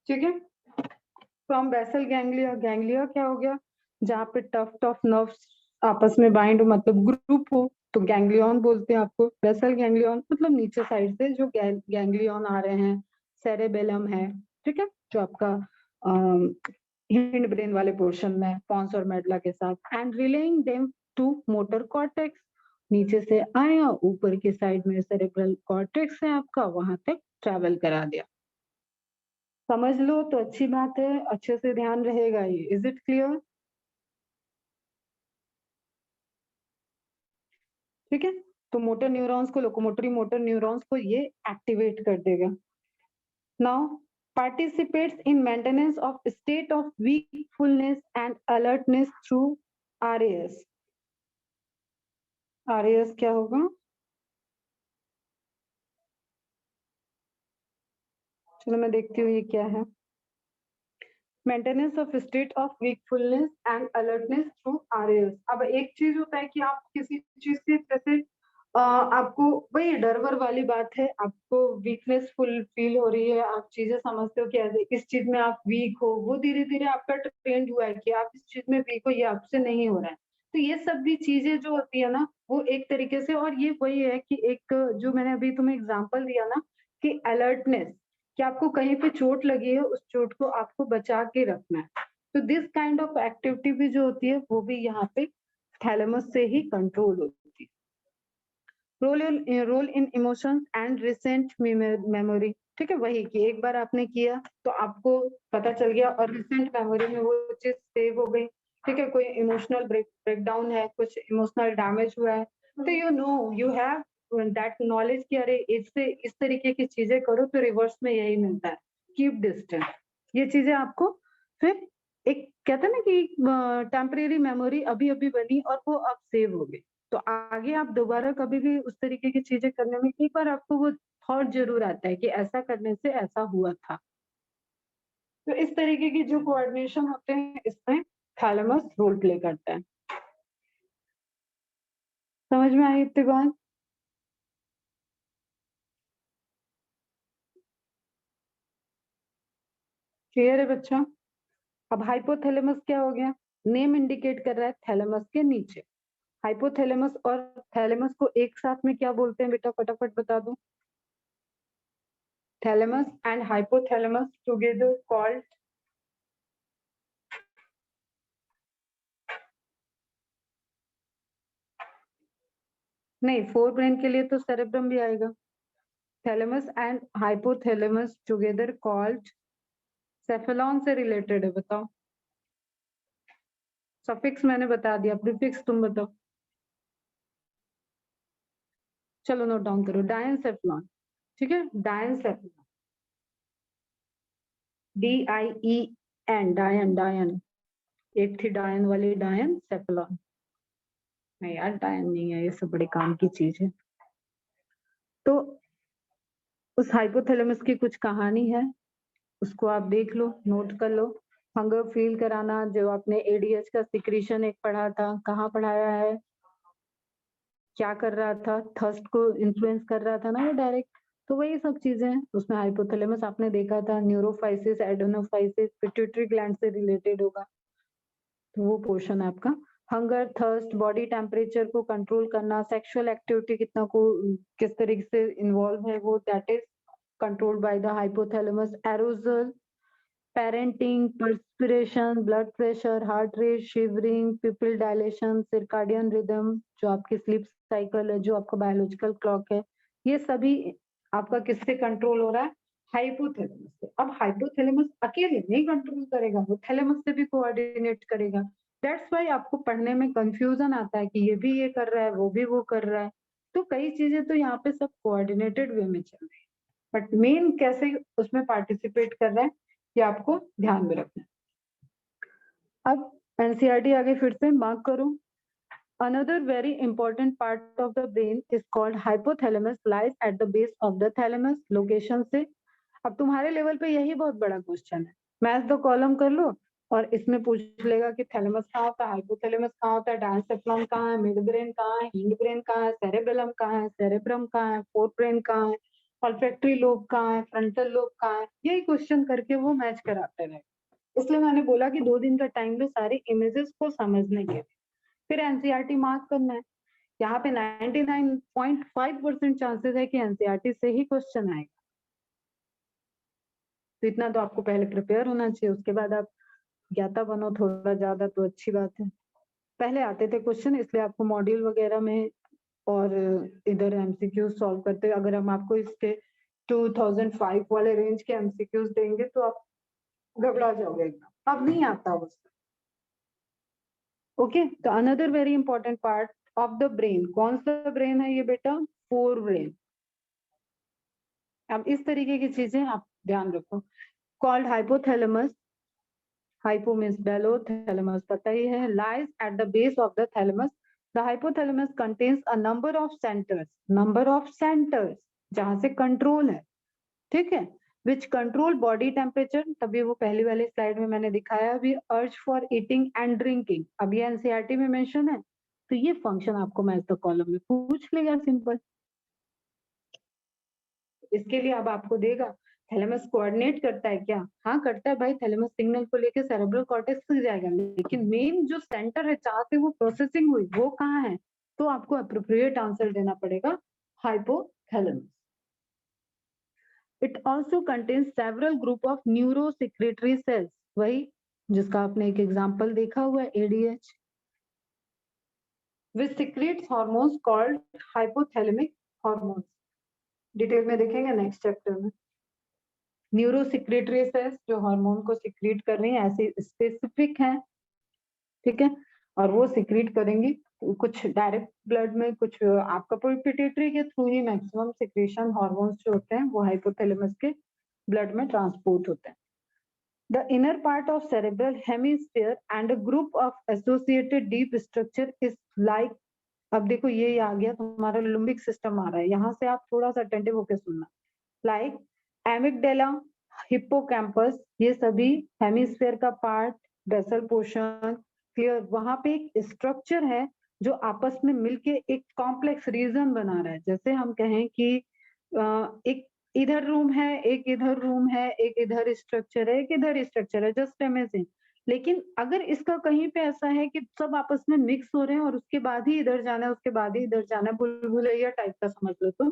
ठीक है। फ्रॉम बेसल गैंग्लिया, गैंग्लिया क्या हो गया, जहाँ पे टफ्ट ऑफ नर्व्स आपस में बाइंड हो, मतलब ग्रुप हो, तो गैंग्लियन बोलते हैं आपको। बेसल गैंग्लियन मतलब नीचे साइड से जो गैंग्लियन आ रहे हैं, सेरेबेलम है, ठीक है, जो आपका हिंड ब्रेन वाले पोर्शन में पॉन्स और मेडला के साथ, and relaying them to motor cortex. नीचे से आया, ऊपर की साइड में सेरेब्रल कॉर्टेक्स है आपका, वहां तक ट्रैवल करा दिया। समझ लो तो अच्छी बात है, अच्छे से ध्यान रहेगा ये। Is it clear? ठीक है। तो मोटर न्यूरॉन्स को, लोकोमोटरी मोटर न्यूरॉन्स को ये एक्टिवेट कर देगा। Now participates in maintenance of state of wakefulness and alertness through RAS। RAS क्या होगा? चलो मैं देखती हूँ ये क्या है। Maintenance of state of wakefulness and alertness through RAS। अब एक चीज होता है कि आप किसी चीज से जैसे आपको वही डर वर वाली बात है, आपको वीकनेस फुल फील हो रही है, आप चीजें समझते हो कि इस चीज में आप वीक हो, वो धीरे धीरे आपका ट्रेंड हुआ है कि आप इस चीज में वीक हो, ये आपसे नहीं हो रहा है। तो ये सब भी चीजें जो होती है ना, वो एक तरीके से, और ये वही है कि एक जो मैंने अभी तुम्हें एग्जांपल दिया ना कि अलर्टनेस, कि आपको कहीं पे चोट लगी है, उस चोट को आपको बचा के रखना है। तो दिस काइंड ऑफ एक्टिविटी भी जो होती है, वो भी यहाँ पे थैलेमस से ही कंट्रोल होती है। Role in emotions and recent memory, ठीक है, वही कि एक बार आपने किया तो आपको पता चल गया और रिसेंट मेमोरी में वो चीज सेव हो गई, ठीक है। कोई इमोशनल ब्रेकडाउन है, कुछ इमोशनल डैमेज हुआ है, तो यू हैव दैट नॉलेज कि अरे इससे इस तरीके की चीजें करो तो रिवर्स में यही मिलता है, कीप डिस्टेंस। ये चीजें आपको फिर एक कहते हैं ना कि टेम्परेरी मेमोरी अभी अभी बनी और वो अब सेव हो गई, तो आगे आप दोबारा कभी भी उस तरीके की चीजें करने में एक बार आपको वो थॉट जरूर आता है कि ऐसा करने से ऐसा हुआ था। तो इस तरीके की जो कोऑर्डिनेशन होते हैं, इसमें थैलेमस रोल प्ले करता है। समझ में आई इतनी बात? क्लियर है बच्चा? अब हाइपोथैलेमस क्या हो गया, नेम इंडिकेट कर रहा है थैलेमस के नीचे। हाइपोथैलेमस और थैलेमस को एक साथ में क्या बोलते हैं बेटा, फटाफट बता दो। Thalamus and hypothalamus together called, नहीं, फोर ब्रेन के लिए तो सेरेब्रम भी आएगा। Thalamus and hypothalamus together called, cephalon से रिलेटेड है, बताओ। सफिक्स मैंने बता दिया, प्रीफिक्स तुम बताओ। चलो नोट डाउन करो, डायनसेफलॉन, ठीक है, डायनसेफलॉन, DIEN, डायन, डायन, एक थी डायन वाली, डायन सेफलॉन। नहीं यार, डायन नहीं है, ये सब बड़े काम की चीज है। तो उस हाइपोथैलेमस की कुछ कहानी है, उसको आप देख लो, नोट कर लो। हंगर फील कराना, जो आपने ADH का सिक्रीशन एक पढ़ा था, कहाँ पढ़ाया है, क्या कर रहा था, थर्स्ट को इन्फ्लुएंस कर रहा था ना वो डायरेक्ट। तो वही सब चीजें हैं उसमें। हाइपोथैलेमस आपने देखा था, न्यूरोफाइसिस, एडोनोफाइसिस, पिट्यूटरी ग्लैंड से रिलेटेड होगा, तो वो पोर्शन है आपका। हंगर, थर्स्ट, बॉडी टेम्परेचर को कंट्रोल करना, सेक्सुअल एक्टिविटी कितना को किस तरीके से इन्वॉल्व है वो, that is controlled by the hypothalamus. Arousal, parenting, perspiration, blood pressure, heart rate, shivering, pupil dilation, circadian rhythm, जो आपकी स्लीप साइकिल है, जो आपका बायोलॉजिकल क्लॉक है, ये सभी आपका किससे कंट्रोल हो रहा है, हाइपोथैलेमस से। अब हाइपोथैलेमस अकेले नहीं कंट्रोल करेगा, वो थैलेमस से भी कोऑर्डिनेट करेगा। दैट्स व्हाई आपको पढ़ने में कंफ्यूजन आता है कि ये भी ये कर रहा है, वो भी वो कर रहा है। तो कई चीजें तो यहाँ पे सब कोऑर्डिनेटेड वे में चल रही है, बट मेन कैसे उसमें पार्टिसिपेट कर रहा है ये आपको ध्यान में रखना है। अब एनसीईआरटी आगे फिर से मार्क करो। Another very important part of the brain is called hypothalamus, lies at the base of the thalamus. Location से अब तुम्हारे लेवल पे यही बहुत बड़ा क्वेश्चन है। मैच द कॉलम कर लो और इसमें पूछ लेगा कि थैलेमस कहाँ होता है, हाइपोथैलेमस कहाँ होता है, डायसेप्लम कहाँ है, मिड ब्रेन कहाँ है, हिंड ब्रेन कहाँ है, सेरेबेलम कहाँ है, सेरेब्रम कहाँ है, फोर ब्रेन कहाँ है, ऑल्फैक्टरी लोब कहाँ है, फ्रंटल लोब कहाँ है। यही क्वेश्चन करके वो मैच कराते रहे। इसलिए मैंने बोला कि 2 दिन का टाइम लो सारी इमेजेस को समझने के लिए। फिर एनसीईआरटी मार्क करना है। यहाँ पे 99.5% चांसेस है कि एनसीईआरटी से ही क्वेश्चन आएगा। तो इतना तो आपको पहले प्रिपेयर होना चाहिए, उसके बाद आप ज्ञाता बनो थोड़ा ज्यादा तो अच्छी बात है। पहले आते थे क्वेश्चन, इसलिए आपको मॉड्यूल वगैरह में और इधर एमसीक्यू सॉल्व करते, अगर हम आपको इसके 2005 वाले रेंज के एमसीक्यूज देंगे तो आप घबरा जाओगे एकदम। अब नहीं आता बस। ओके, तो another very important part of the brain, कौन सा ब्रेन है ये बेटा? Fore brain. अब इस तरीके की चीजें आप ध्यान रखो। कॉल्ड हाइपोथैलेमस, हाइपो मीन्स बेलो, थैलेमस पता ही है, lies at the base of the thalamus. The hypothalamus contains a number of centres जहां से कंट्रोल है, ठीक है, विच कंट्रोल बॉडी टेम्परेचर। तभी वो पहली वाली स्लाइड में मैंने दिखाया भी, urge for eating and drinking, अब ये एनसीईआरटी में मेंशन है। तो ये फंक्शन आपको मैच द कॉलम में पूछ लेगा सिंपल। इसके लिए अब आपको देगा थैलेमस कोऑर्डिनेट करता है क्या? हाँ करता है भाई, थैलेमस सिग्नल को लेके सेरेब्रल कॉर्टेक्स तक जाएगा, लेकिन मेन जो सेंटर है जहाँ से वो प्रोसेसिंग हुई वो कहाँ है? तो आपको अप्रोप्रिएट आंसर देना पड़ेगा hypothalamus. It also contains several group of neurosecretory cells, वही जिसका आपने एक एग्जाम्पल देखा हुआ है ADH, which secretes hormones called hypothalamic hormones. Detail में देखेंगे नेक्स्ट चैप्टर में। न्यूरो सिक्रेटरी सेल्स जो हार्मोन को सिक्रीट कर रही हैं, ऐसे स्पेसिफिक हैं, ठीक है, और वो सिक्रीट करेंगी कुछ डायरेक्ट ब्लड में, कुछ आपका पिट्यूटरी के थ्रू ही मैक्सिमम सिक्रेशन हार्मोन्स जो होते हैं वो हाइपोथैलेमस के ब्लड में ट्रांसपोर्ट होते हैं। The inner part of cerebral hemisphere and a group of associated deep structure is like, अब देखो ये आ गया तुम्हारा लिम्बिक सिस्टम आ रहा है, यहाँ से आप थोड़ा सा अटेंटिव होकर सुनना। लाइक एमिगडेला, हिप्पोकैम्पस, ये सभी हेमिस्फेयर का पार्ट, बेसल पोर्शन, क्लियर, वहां पे एक स्ट्रक्चर है जो आपस में मिलके एक कॉम्प्लेक्स रीजन बना रहा है। जैसे हम कहें कि एक इधर रूम है, एक इधर रूम है, एक इधर स्ट्रक्चर है, एक इधर स्ट्रक्चर है, जस्ट इमेजिन। लेकिन अगर इसका कहीं पे ऐसा है कि सब आपस में मिक्स हो रहे हैं और उसके बाद ही इधर जाना है, उसके बाद ही इधर जाना है, भूलभुलैया टाइप का समझ लो तुम,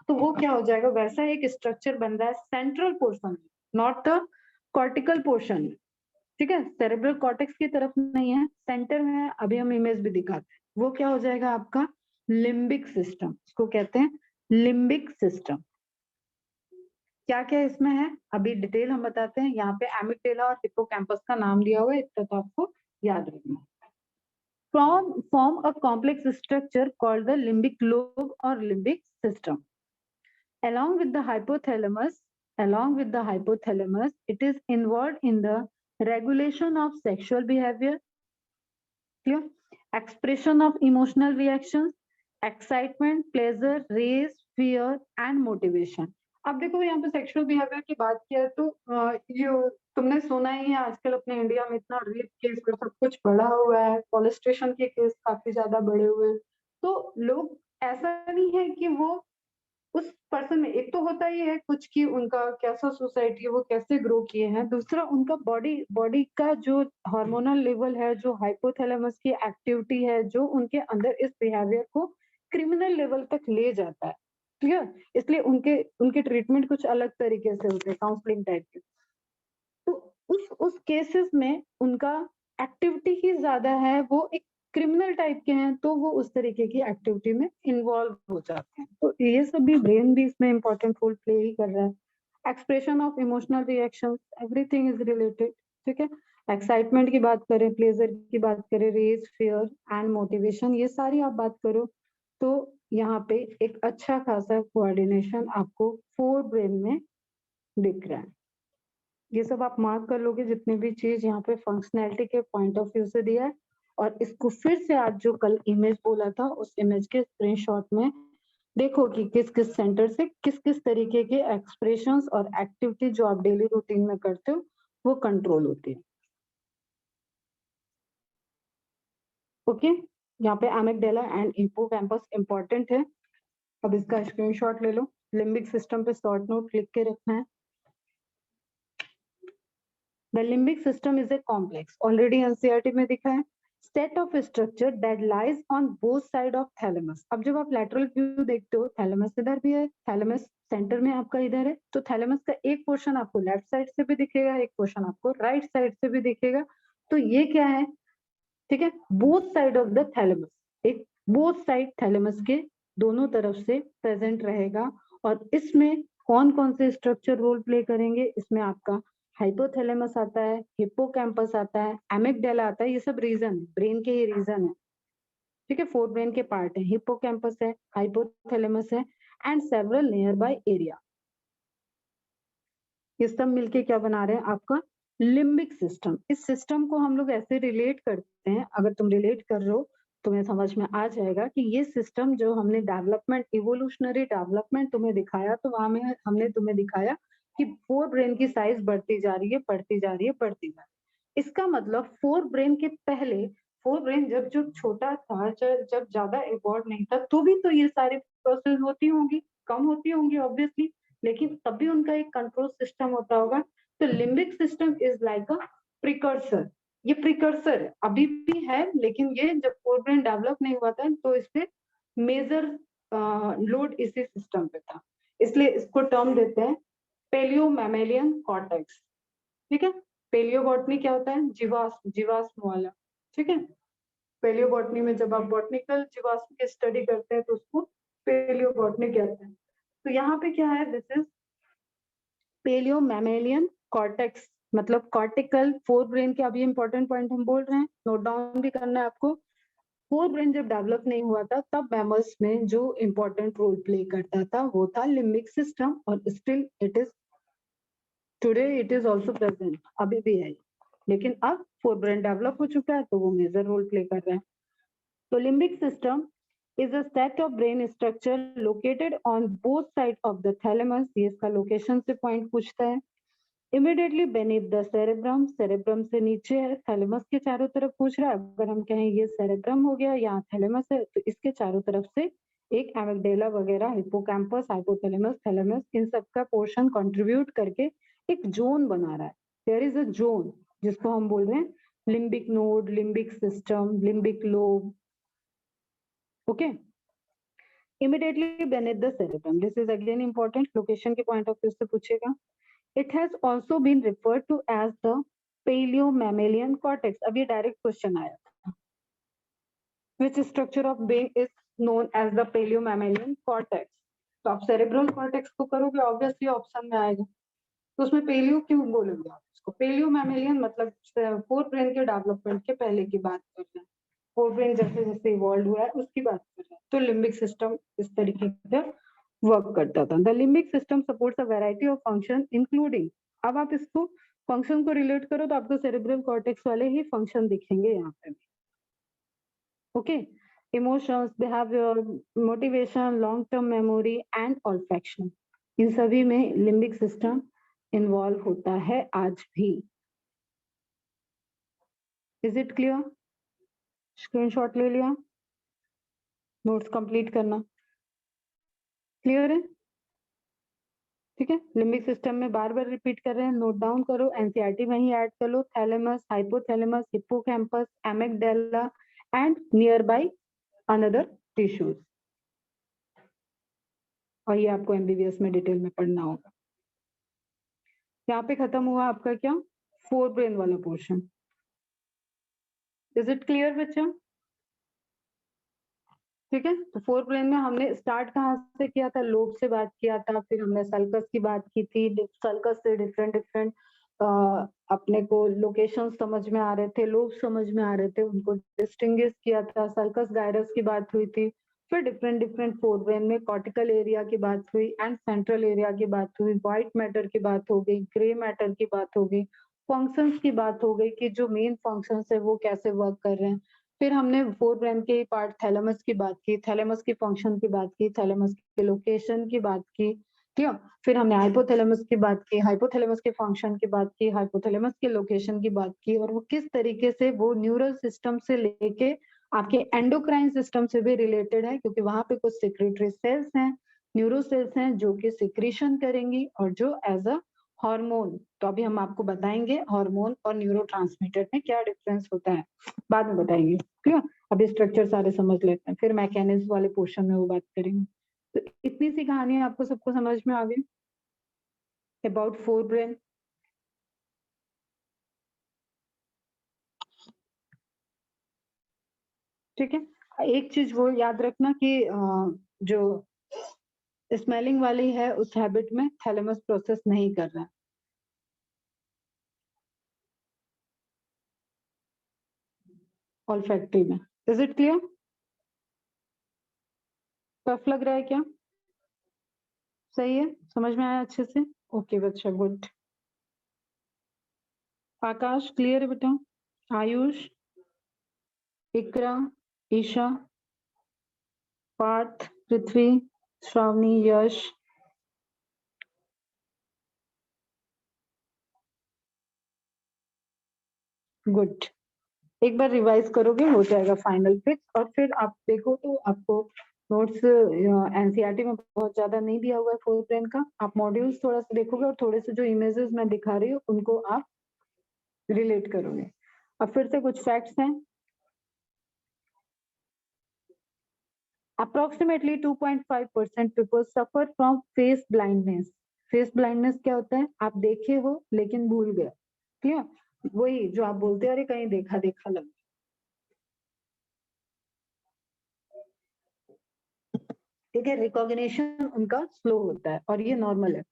तो वो क्या हो जाएगा, वैसा एक स्ट्रक्चर बन रहा है सेंट्रल पोर्शन में, नॉट द कॉर्टिकल पोर्शन में, ठीक है, सेरेब्रल कॉर्टेक्स की तरफ नहीं है, सेंटर में है। अभी हम इमेज भी दिखाते हैं। वो क्या हो जाएगा आपका लिम्बिक सिस्टम, इसको कहते हैं लिम्बिक सिस्टम। क्या क्या इसमें है अभी डिटेल हम बताते हैं। यहाँ पे एमिगडाला और हिप्पोकैम्पस का नाम दिया हुआ है, इतना तो आपको याद रखना। form a complex structure called the limbic lobe or limbic system. Along with the hypothalamus, it is involved in the regulation of sexual behavior, clear? Expression of emotional reactions, excitement, pleasure, rage, fear, and motivation. अब देखो यहाँ पे सेक्सुअल बिहेवियर की बात किया है तो ये तुमने सुना ही है, आजकल अपने इंडिया में इतना रेप केस और सब कुछ बढ़ा हुआ है, मॉलेस्टेशन के केस काफी ज्यादा बढ़े हुए हैं। तो लोग, ऐसा नहीं है कि वो उस पर्सन में, एक तो होता ही है कुछ कि उनका कैसा सोसाइटी है, वो कैसे ग्रो किए हैं, दूसरा उनका बॉडी बॉडी का जो हार्मोनल लेवल है, जो हाइपोथैलेमस की एक्टिविटी है, जो उनके अंदर इस बिहेवियर को क्रिमिनल लेवल तक ले जाता है, क्लियर? इसलिए उनके उनके ट्रीटमेंट कुछ अलग तरीके से होते हैं, काउंसलिंग टाइप के। तो उस केसेस में उनका एक्टिविटी ही ज्यादा है, वो एक क्रिमिनल टाइप के हैं, तो वो उस तरीके की एक्टिविटी में इन्वॉल्व हो जाते हैं। तो ये सब भी, ब्रेन भी इसमें इंपॉर्टेंट रोल प्ले ही कर रहा है। Expression of emotional reactions, everything is related, ठीक है। एक्साइटमेंट की बात करें, प्लेजर की बात करें, रेज, फियर एंड मोटिवेशन, ये सारी आप बात करो तो यहाँ पे एक अच्छा खासा कोऑर्डिनेशन आपको फोर ब्रेन में दिख रहा है। ये सब आप मार्क कर लोगे, जितनी भी चीज यहाँ पे फंक्शनैलिटी के पॉइंट ऑफ व्यू से दिया है। और इसको फिर से आज जो कल इमेज बोला था, उस इमेज के स्क्रीनशॉट में देखो कि किस किस सेंटर से किस किस तरीके के एक्सप्रेशंस और एक्टिविटी जो आप डेली रूटीन में करते हो वो कंट्रोल होती है। ओके, यहाँ पे एमिगडाला एंड हिप्पोकैम्पस इंपॉर्टेंट है। अब इसका स्क्रीनशॉट ले लो, लिम्बिक सिस्टम पे शॉर्ट नोट लिख के रखना है। The limbic system is a complex, already NCERT में दिखा है, set of structure that lies on both side of thalamus। अब जब आप lateral view देखते हो, thalamus इधर भी है, thalamus सेंटर में आपका इधर है, तो thalamus का एक पोर्शन आपको लेफ्ट साइड से भी दिखेगा, एक पोर्शन आपको राइट साइड से भी दिखेगा। तो ये क्या है, ठीक है, both side of the thalamus, एक बोथ साइड थैलेमस के दोनों तरफ से प्रेजेंट रहेगा। और इसमें कौन कौन से स्ट्रक्चर रोल प्ले करेंगे, इसमें आपका हाइपोथैलेमस आता है, हिप्पोकैम्पस आता है, एमिगडाला आता है, ये सब रीजन है, ब्रेन के ही रीजन है, ठीक है, फोर ब्रेन के पार्ट है, हिप्पोकैम्पस है, हाइपोथैलेमस है and several near by area. ये सब मिलके क्या बना रहे हैं, आपका लिम्बिक सिस्टम। इस सिस्टम को हम लोग ऐसे रिलेट करते हैं, अगर तुम रिलेट कर रहे हो तुम्हें समझ में आ जाएगा कि ये सिस्टम जो हमने डेवलपमेंट, इवोल्यूशनरी डेवलपमेंट तुम्हें दिखाया, तो वहां में हमने तुम्हें दिखाया कि फोर ब्रेन की साइज बढ़ती जा रही है, बढ़ती जा रही है, बढ़ती जा रही है। इसका मतलब फोर ब्रेन के पहले, फोर ब्रेन जब जो छोटा था, जब ज्यादा इवॉल्व नहीं था, तो भी तो ये सारी प्रोसेस होती होंगी, कम होती होंगी ऑब्वियसली, लेकिन तब भी उनका एक कंट्रोल सिस्टम होता होगा। तो limbic system is like a precursor, ये प्रिकर्सर है, अभी भी है, लेकिन ये जब फोर ब्रेन डेवलप नहीं हुआ था तो इस पे मेजर लोड इसी सिस्टम पे था, इसलिए इसको टर्म देते हैं पेलियो मैमेलियन कॉर्टेक्स, ठीक है। पेलियोबॉटनी क्या होता है, जीवाश्म वाला, ठीक है। पेलियोबॉटनी में जब आप बॉटनिकल जीवाश्म की स्टडी करते हैं तो उसको पेलियोबॉटनी कहते हैं। तो यहाँ पे क्या है, this is paleo mammalian cortex, मतलब कॉर्टिकल फोर ब्रेन के। अभी इंपॉर्टेंट पॉइंट हम बोल रहे हैं, नोट डाउन भी करना है आपको। फोर ब्रेन जब डेवलप नहीं हुआ था तब मैमल्स में जो इंपॉर्टेंट रोल प्ले करता था वो था लिम्बिक सिस्टम, और still it is today, it is also present, अभी भी है, लेकिन अब फोर ब्रेन डेवलप हो चुका है तो वो मेजर रोल प्ले कर रहा है। तो limbic system is a set of brain structure located on both sides of the thalamus। ये इसका लोकेशन से पॉइंट पूछता है। Immediately beneath the cerebrum, cerebrum से नीचे है, थैलेमस के चारों तरफ पूछ रहा है। अगर हम कहें ये सेरेब्रम हो गया, यहाँ थैलेमस है, तो इसके चारों तरफ से एक एमिगडाला वगैरह, हिप्पोकैम्पस, हाइपोथैलेमस, थैलेमस, इन सब का पोर्शन कंट्रीब्यूट करके एक जोन बना रहा है। देयर इज अ जोन जिसको हम बोल रहे हैं limbic node, limbic system, limbic lobe, okay. Immediately beneath the cerebrum, this is again important, location के पॉइंट ऑफ व्यू से पूछेगा। It has also been referred to as the paleomammalian cortex। अब ये डायरेक्ट क्वेश्चन आया था, which structure of brain is known as the paleomammalian cortex। तो आप cerebral cortex को करोगे, ऑब्वियसली ऑप्शन में आएगा, तो उसमें पेलियो क्यों बोलोगे आप इसको, पेलियो मैमेलियन मतलब फोर ब्रेन के डेवलपमेंट के पहले की बात कर रहे हैं, फोर ब्रेन जैसे जैसे इवॉल्व हुआ है उसकी बात कर रहे हैं। तो लिम्बिक सिस्टम इस तरीके से वर्क करता था। The limbic system supports a variety of function including, अब आप इसको फंक्शन को रिलेट करो तो आपको सेरेब्रल कॉर्टेक्स वाले ही फंक्शन दिखेंगे यहाँ पे, okay. Emotions, behaviour, motivation, long term memory and olfaction, इन सभी में लिम्बिक सिस्टम इन्वॉल्व होता है आज भी। Is it clear? स्क्रीनशॉट ले लिया, नोट्स कंप्लीट करना, क्लियर है, ठीक है। लिम्बिक सिस्टम में बार बार रिपीट कर रहे हैं, नोट डाउन करो, एनसीईआरटी में ही ऐड कर लो, thalamus, hypothalamus, hippocampus, amygdala and nearby another tissues, और ये आपको एमबीबीएस में डिटेल में पढ़ना होगा। यहाँ पे खत्म हुआ आपका क्या, फोर ब्रेन वाला पोर्शन। इज इट क्लियर बच्चा? ठीक है। तो फोर ब्रेन में हमने स्टार्ट कहाँ से किया था, लोब से बात किया था, फिर हमने सल्कस की बात की थी, सल्कस से डिफरेंट डिफरेंट अपने को लोकेशन समझ में आ रहे थे, लोब समझ में आ रहे थे, उनको डिस्टिंग्विश किया था, सल्कस गायरस की बात हुई थी। फिर डिफरेंट डिफरेंट फोर ब्रेन में कॉर्टिकल एरिया की बात हुई एंड सेंट्रल एरिया की बात हुई, व्हाइट मैटर की बात हो गई, ग्रे मैटर की बात हो गई, फंक्शंस की बात हो गई कि जो मेन फंक्शंस है वो कैसे वर्क कर रहे हैं। फिर हमने फोर ब्रेन के पार्ट थैलेमस की बात की, थैलेमस की फंक्शन की बात की, थैलेमस के लोकेशन की बात की, ठीक है। फिर हमने हाइपोथैलेमस की बात की, हाइपोथैलेमस के फंक्शन की बात की, हाइपोथैलेमस के लोकेशन की बात की, और वो किस तरीके से वो न्यूरल सिस्टम से लेके आपके एंडोक्राइन सिस्टम से भी रिलेटेड है, क्योंकि वहां पे कुछ सिक्रेटरी सेल्स हैं, न्यूरो सेल्स हैं जो कि सिक्रीशन करेंगी और जो एज अ हार्मोन, तो अभी हम आपको बताएंगे हार्मोन और न्यूरोट्रांसमीटर में क्या डिफरेंस होता है, बाद में बताएंगे, ठीक है। अभी स्ट्रक्चर सारे समझ लेते हैं, फिर मैकेनिज्म वाले पोर्शन में वो बात करेंगे। तो इतनी सी कहानी आपको सबको समझ में आ गई अबाउट फोर ब्रेन। ठीक है। एक चीज वो याद रखना कि जो स्मेलिंग वाली है उस हैबिट में थैलेमस प्रोसेस नहीं कर रहा है। ऑल्फैक्टरी में। Is it clear? टफ लग रहा है क्या? सही है, समझ में आया अच्छे से? ओके बच्चा, गुड। आकाश क्लियर है बेटा? आयुष, इकरा, ईशा, पार्थ, पृथ्वी, श्रावणी, यश। गुड। एक बार रिवाइज करोगे हो जाएगा फाइनल फिक्स, और फिर आप देखो तो आपको नोट्स एनसीईआरटी में बहुत ज्यादा नहीं दिया हुआ है फोर्थ ब्रेन का, आप मॉड्यूल्स थोड़ा सा देखोगे और थोड़े से जो इमेजेस मैं दिखा रही हूँ उनको आप रिलेट करोगे। अब फिर से कुछ फैक्ट्स हैं। Approximately 2.5% people suffer from face blindness. Face blindness क्या होता है? आप देखे हो लेकिन भूल गए, ठीक है, वही जो आप बोलते हो अरे कहीं देखा देखा लग, ठीक है, रिकॉग्निशन उनका स्लो होता है और ये नॉर्मल है।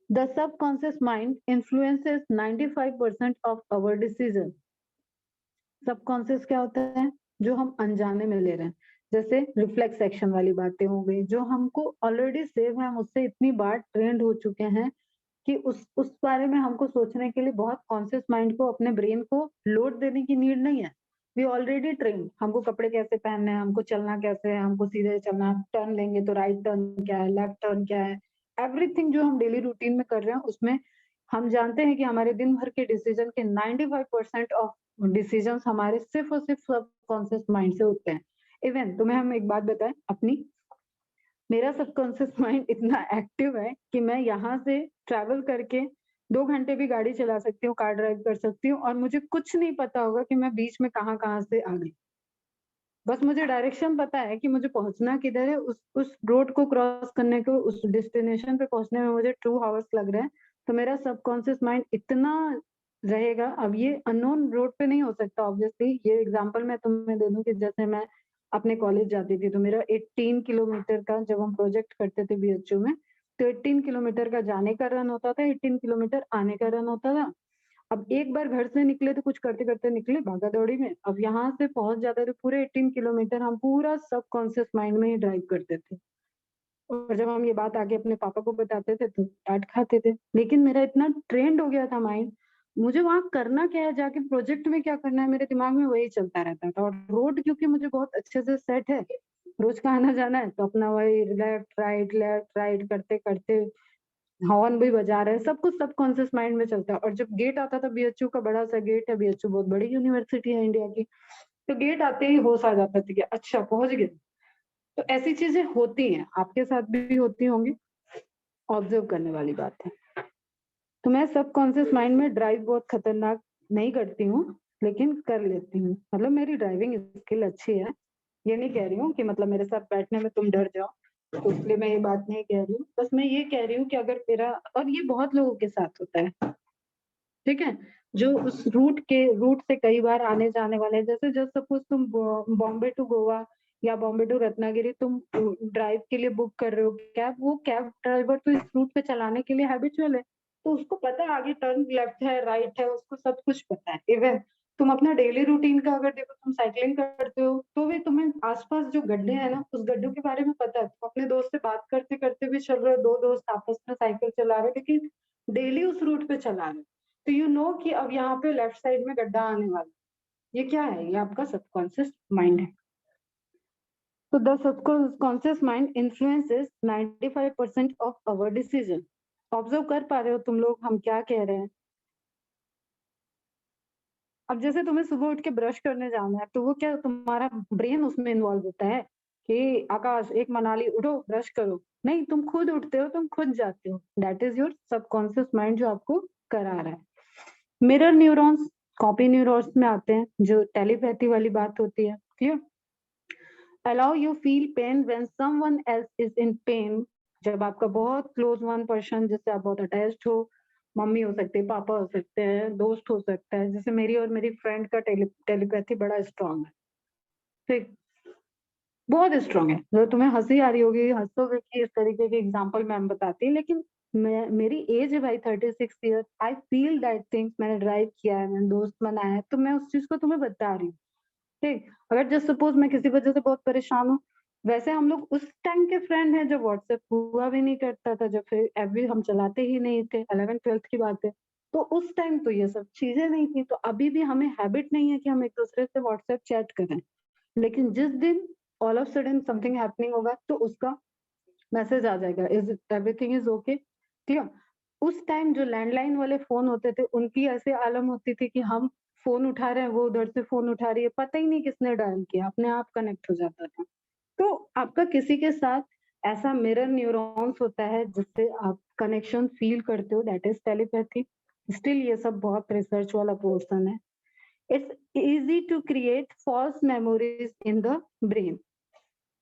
The subconscious mind influences 95% of our decision. Subconscious क्या होता है? जो हम अनजाने में ले रहे हैं, जैसे रिफ्लेक्स एक्शन वाली बातें हो गई, जो हमको ऑलरेडी सेव है, हम उससे इतनी बार ट्रेंड हो चुके हैं कि उस बारे में हमको सोचने के लिए बहुत कॉन्शियस माइंड को, अपने ब्रेन को लोड देने की नीड नहीं है। वी ऑलरेडी ट्रेन, हमको कपड़े कैसे पहनने हैं, हमको चलना कैसे है, हमको सीधे चलना, टर्न लेंगे तो राइट टर्न क्या है, लेफ्ट टर्न क्या है, एवरीथिंग जो हम डेली रूटीन में कर रहे हैं उसमें हम जानते हैं कि हमारे दिन भर के डिसीजन के 95% ऑफ डिसीजंस हमारे सिर्फ और सिर्फ सबकॉन्शियस माइंड से होते हैं। इवन तुम्हें हम एक बात बताएं अपनी, मेरा सबकॉन्शियस माइंड इतना एक्टिव है कि मैं यहाँ से ट्रैवल करके 2 घंटे भी गाड़ी चला सकती हूँ, कार ड्राइव कर सकती हूँ और मुझे कुछ नहीं पता होगा कि मैं बीच में कहाँ कहाँ से आ गई। बस मुझे डायरेक्शन पता है कि मुझे पहुंचना किधर है, उस रोड को क्रॉस करने को, उस डेस्टिनेशन पे पहुंचने में मुझे 2 आवर्स लग रहे हैं। तो मेरा सबकॉन्शियस माइंड इतना रहेगा। अब ये अननोन रोड पे नहीं हो सकता ऑब्वियसली। ये एग्जांपल मैं तुम्हें दे दूं कि जैसे मैं अपने कॉलेज जाती थी तो मेरा 18 किलोमीटर का, जब हम प्रोजेक्ट करते थे बीएचयू में, तो 18 किलोमीटर का जाने का रन होता था, 18 किलोमीटर आने का रन होता था। अब एक बार घर से निकले तो कुछ करते करते निकले भागा दौड़ी में, अब यहाँ से पहुंच जाते थे, पूरे 18 किलोमीटर हम पूरा सबकॉन्शियस माइंड में ही ड्राइव करते थे। और जब हम ये बात आगे अपने पापा को बताते थे तो डांट खाते थे, लेकिन मेरा इतना ट्रेंड हो गया था माइंड, मुझे वहां करना क्या है, जाके प्रोजेक्ट में क्या करना है, मेरे दिमाग में वही चलता रहता था। और रोड क्योंकि मुझे बहुत अच्छे से सेट है, रोज का आना जाना है, तो अपना वही लेफ्ट राइट करते करते हॉर्न भी बजा रहे हैं, सब कुछ सबकॉन्शियस माइंड में चलता है। और जब गेट आता था, बीएचयू का बड़ा सा गेट है, बीएचयू बहुत बड़ी यूनिवर्सिटी है इंडिया की, तो गेट आते ही होश आ जाता था कि अच्छा पहुंच गए। तो ऐसी चीजें होती हैं, आपके साथ भी होती होंगी, ऑब्जर्व करने वाली बात है। तो मैं सबकॉन्शियस माइंड में ड्राइव बहुत खतरनाक नहीं करती हूँ, लेकिन कर लेती हूँ, मतलब मेरी ड्राइविंग स्किल अच्छी है। ये नहीं कह रही हूँ कि मतलब मेरे साथ बैठने में तुम डर जाओ, तो इसलिए मैं ये बात नहीं कह रही हूँ। बस मैं ये कह रही हूँ कि अगर मेरा, और ये बहुत लोगों के साथ होता है, ठीक है, जो उस रूट से कई बार आने जाने वाले हैं, जैसे जस्ट सपोज तुम बॉम्बे टू गोवा या बॉम्बे टू रत्नागिरी तुम ड्राइव के लिए बुक कर रहे हो कैब, वो कैब ड्राइवर तो इस रूट पे चलाने के लिए हैबिचुअल है, तो उसको पता है आगे टर्न लेफ्ट है, राइट है, उसको सब कुछ पता है। इवन तुम अपना डेली रूटीन का अगर देखो, तुम साइक्लिंग करते हो तो भी तुम्हें आसपास जो गड्ढे हैं ना, उस गड्ढों के बारे में पता है। तुम अपने दोस्त से बात करते करते भी चल रहे हो, 2 दोस्त आपस में साइकिल चला रहे हो, लेकिन डेली उस रूट पे चला रहे हो, तो यू नो कि अब यहाँ पे लेफ्ट साइड में गड्ढा आने वाला है। ये क्या है? ये आपका सबकॉन्शियस माइंड है। तो the subconscious mind influences 95% of our decision. Observe कर पा रहे हो तुम लोग हम क्या कह रहे हैं? अब जैसे तुम्हें सुबह उठ के ब्रश करने जाना है, तो वो क्या तुम्हारा ब्रेन उसमें इन्वॉल्व होता है कि आकाश एक मनाली उठो ब्रश करो? नहीं, तुम खुद उठते हो, तुम खुद जाते हो। That is your subconscious mind जो आपको करा रहा है। मिरर न्यूरॉन्स, कॉपी न्यूरॉन्स में आते हैं, जो टेलीपैथी वाली बात होती है। Clear? Allow you feel pain when someone else is in pen. जब आपका बहुत क्लोज वन पर्सन, जिससे आप बहुत अटैच्ड हो, मम्मी हो सकती है, पापा हो सकते हैं, दोस्त हो सकता है, जैसे मेरी और मेरी फ्रेंड का टेलीपैथी बड़ा स्ट्रांग है, ठीक, बहुत स्ट्रांग है। जो तुम्हें हंसी आ रही होगी, हंसोगे कि इस तरीके के एग्जांपल मैम बताती है, लेकिन मेरी एज है भाई 36 year, I feel that things, मैंने ड्राइव किया है, मैंने दोस्त बनाया है, तो मैं उस चीज को तुम्हें बता रही हूँ। ठीक, अगर जस्ट सपोज मैं किसी वजह से बहुत परेशान हूँ, वैसे हम लोग उस टाइम के फ्रेंड हैं जब व्हाट्सएप हुआ भी नहीं करता था, जब फिर ऐप भी हम चलाते ही नहीं थे, 11th-12th की बात है, तो उस टाइम तो ये सब चीजें नहीं थी, तो अभी भी हमें हैबिट नहीं है कि हम एक दूसरे से व्हाट्सएप चैट करें। लेकिन जिस दिन all of sudden something happening होगा, तो उसका मैसेज आ जाएगा, is everything is okay. Clear? उस टाइम जो लैंडलाइन वाले फोन होते थे, उनकी ऐसे आलम होती थी कि हम फोन उठा रहे हैं, वो उधर से फोन उठा रही है, पता ही नहीं किसने डायल किया, अपने आप कनेक्ट हो जाता था। तो आपका किसी के साथ ऐसा मिरर न्यूरॉन्स होता है जिससे आप कनेक्शन फील करते हो, दैट इज टेलीपैथी। स्टिल ये सब बहुत रिसर्च वाला पोर्शन है। It's easy to create false memories in the brain.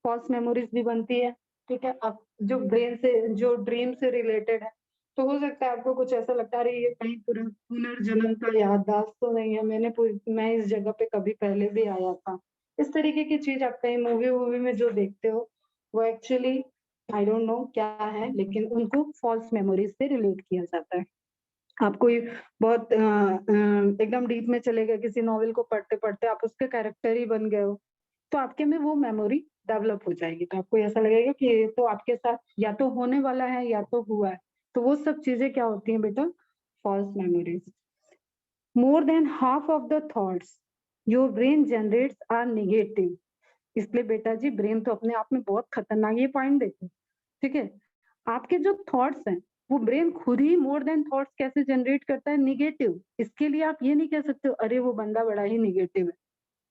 False memories भी बनती है, ठीक है, अब जो ब्रेन से, जो ड्रीम से रिलेटेड है, तो हो सकता है आपको कुछ ऐसा लगता है, अरे ये कहीं पुनर्जन्म का याददाश्त तो नहीं है, मैं इस जगह पे कभी पहले भी आया था। इस तरीके की चीज आप कहीं मूवी वूवी में जो देखते हो, वो एक्चुअली आई डोंट नो क्या है, लेकिन उनको फॉल्स मेमोरीज से रिलेट किया जाता है। आप कोई बहुत एकदम डीप में चले गए, किसी नॉवेल को पढ़ते पढ़ते आप उसके कैरेक्टर ही बन गए हो, तो आपके में वो मेमोरी डेवलप हो जाएगी, तो आपको ऐसा लगेगा कि ये तो आपके साथ या तो होने वाला है या तो हुआ है। तो वो सब चीजें क्या होती हैं बेटा? False memories. More than half of the thoughts your brain generates are negative. इसलिए बेटा जी, ब्रेन तो अपने आप में बहुत खतरनाक, ये पॉइंट देखो, ठीक है, आपके जो थॉट्स हैं, वो ब्रेन खुद ही मोर देन थॉट्स कैसे जनरेट करता है? निगेटिव। इसके लिए आप ये नहीं कह सकते हो अरे वो बंदा बड़ा ही निगेटिव है,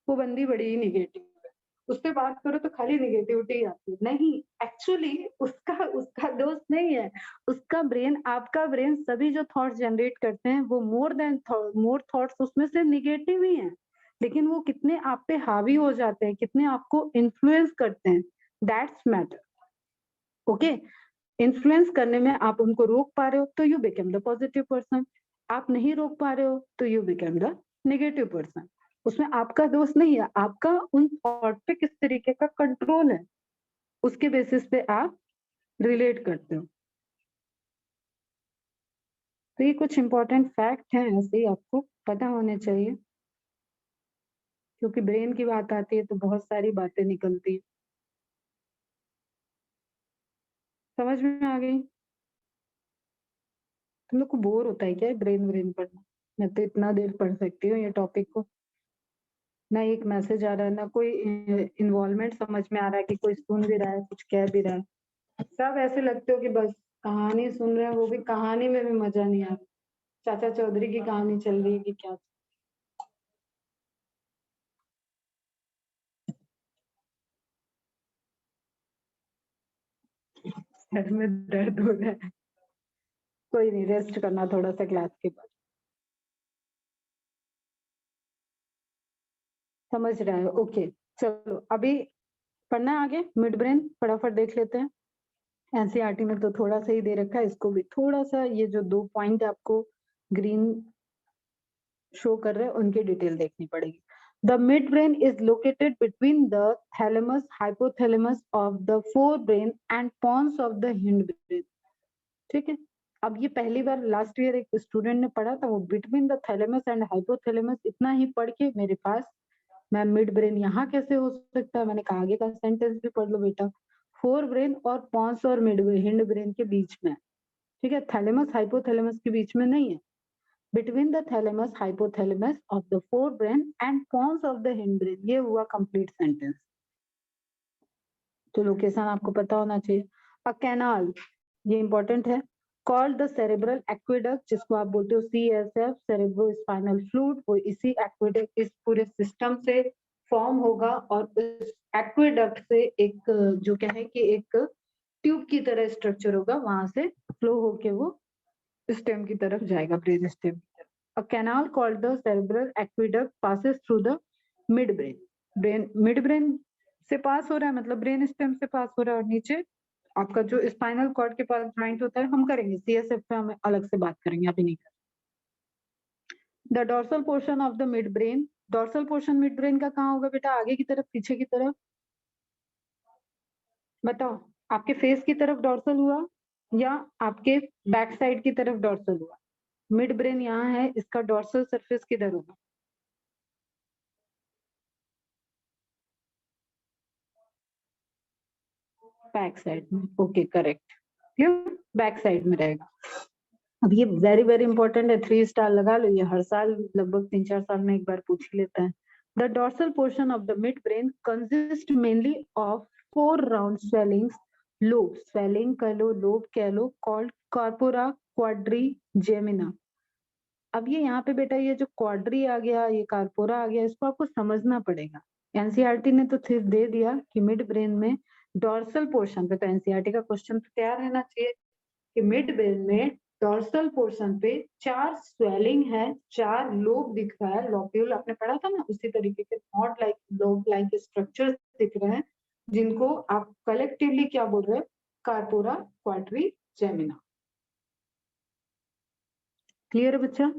वो बंदी बड़ी ही निगेटिव है, उससे बात करो तो खाली निगेटिविटी आती है। नहीं, एक्चुअली उसका उसका दोस्त नहीं है, उसका ब्रेन, आपका ब्रेन सभी जो थॉट्स जनरेट करते हैं, वो मोर थॉट्स उसमें से निगेटिव ही हैं, लेकिन वो कितने आप पे हावी हो जाते हैं, कितने आपको इन्फ्लुएंस करते हैं, दैट्स मैटर। ओके, इन्फ्लुएंस करने में आप उनको रोक पा रहे हो तो you become the positive person, आप नहीं रोक पा रहे हो तो you become the negative person. उसमें आपका दोष नहीं है, आपका उन थॉट पे किस तरीके का कंट्रोल है, उसके बेसिस पे आप रिलेट करते हो। तो ये कुछ इंपॉर्टेंट फैक्ट हैं, ऐसे ही आपको पता होने चाहिए, क्योंकि ब्रेन की बात आती है तो बहुत सारी बातें निकलती है। समझ में आ गई? तुम लोग को बोर होता है क्या ब्रेन ब्रेन पढ़ना? मैं तो इतना देर पढ़ सकती हूँ ये टॉपिक को, ना एक मैसेज आ रहा है, ना कोई इन्वॉल्वमेंट समझ में आ रहा है कि कोई सुन भी रहा है, कुछ कह भी रहा है। सब ऐसे लगते हो कि बस कहानी सुन रहे हैं, वो भी कहानी में भी मजा नहीं आ रहा, चाचा चौधरी की कहानी चल रही है कि क्या? सर में दर्द हो रहा है। कोई नहीं, रेस्ट करना थोड़ा सा क्लास के बाद। समझ रहा है? ओके, चलो अभी पढ़ना है आगे, मिड ब्रेन फटाफट देख लेते हैं। एनसीईआरटी में तो थोड़ा सा ही दे रखा है, इसको भी थोड़ा सा, ये जो 2 पॉइंट आपको ग्रीन शो कर रहे हैं, उनकी डिटेल देखनी पड़ेगी। The midbrain is located between the thalamus, hypothalamus of the forebrain and pons of the hindbrain. ठीक है, अब ये पहली बार लास्ट ईयर एक स्टूडेंट ने पढ़ा था, वो between the thalamus and hypothalamus इतना ही पढ़ के मेरे पास मैम मिड ब्रेन यहाँ कैसे हो सकता है, मैंने कहा आगे का सेंटेंस भी पढ़ लो बेटा, फोर ब्रेन और पॉन्स और मिड हिंड ब्रेन के बीच में, ठीक है, थैलेमस हाइपोथैलेमस के बीच में नहीं है, between the thalamus hypothalamus of the fore brain and pons of the hind brain, ये हुआ कंप्लीट सेंटेंस। तो लोकेशन आपको पता होना चाहिए। अ कैनाल, ये इंपॉर्टेंट है, कॉल्ड द सेरेब्रल एक्वेडक्ट, जिसको आप बोलते हो CSF, सेरेब्रो स्पाइनल फ्लूइड, वो इसी एक्वेडक्ट इस पूरे सिस्टम से फॉर्म होगा और इस एक्वेडक्ट से एक जो क्या है कि एक ट्यूब की तरह स्ट्रक्चर होगा, वहां से फ्लो होके वो स्टेम की तरफ जाएगा, ब्रेन स्टेम की तरफ। A canal called the cerebral aqueduct passes through the mid brain, brain mid brain से पास हो रहा है, मतलब ब्रेन स्टेम से पास हो रहा है, और नीचे आपका जो स्पाइनल कॉर्ड के पास ज्वाइंट होता है, हम करेंगे CSF पे, हम अलग से बात करेंगे, अभी नहीं करेंगे। The dorsal portion of the mid brain, dorsal portion mid brain का कहाँ होगा बेटा, आगे की तरफ, पीछे की तरफ, बताओ, आपके फेस की तरफ डोर्सल हुआ या आपके बैक साइड की तरफ डोर्सल हुआ? मिड ब्रेन यहाँ है, इसका डोर्सल सरफेस किधर होगा? बैक साइड में, okay correct, clear, back side में रहेगा। अब ये वेरी वेरी इंपॉर्टेंट है, 3 स्टार लगा लो, ये हर साल लगभग 3-4 साल में एक बार पूछ ही लेता है। The dorsal portion of the mid brain consist mainly of 4 round swellings, lobe, swelling कह लो, लोब कह लो, कॉल्ड कॉर्पोरा क्वाड्रिजेमिना। अब ये यहाँ पे बेटा ये जो क्वाड्री आ गया, ये कार्पोरा आ गया, इसको आपको समझना पड़ेगा। एनसीईआरटी ने तो सिर्फ दे दिया कि मिड ब्रेन में डोर्सल पोर्शन पे, तो एनसीईआरटी का क्वेश्चन तो तैयार रहना चाहिए कि मिड ब्रेन में डोर्सल पोर्शन पे 4 स्वेलिंग है, 4 लोब दिख रहा है, लोब्यूल आपने पढ़ा था ना, उसी तरीके के not like lobe like structure दिख रहे हैं, जिनको आप कलेक्टिवली क्या बोल रहे हैं, कार्पोरा क्वाड्रिजेमिना। क्लियर है बच्चा?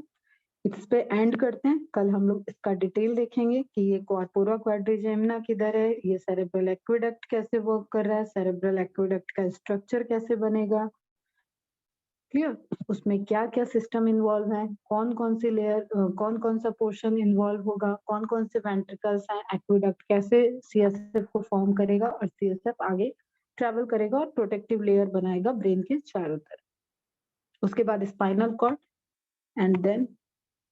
इस पे एंड करते हैं, कल हम लोग इसका डिटेल देखेंगे कि ये कॉर्पोरा क्वाड्रिजेमिना किधर है, ये सेरेब्रल एक्वेडक्ट कैसे वर्क कर रहा है, सेरेब्रल एक्वेडक्ट का स्ट्रक्चर कैसे बनेगा, क्लियर, उसमें क्या क्या सिस्टम इन्वॉल्व है, कौन कौन सी लेयर, कौन कौन सा पोर्शन इन्वॉल्व होगा, कौन कौन से वेंट्रिकल्स हैं, एक्वेडक्ट कैसे CSF को फॉर्म करेगा और CSF आगे ट्रेवल करेगा और प्रोटेक्टिव लेयर बनाएगा ब्रेन के चारों तरफ। उसके बाद spinal cord and then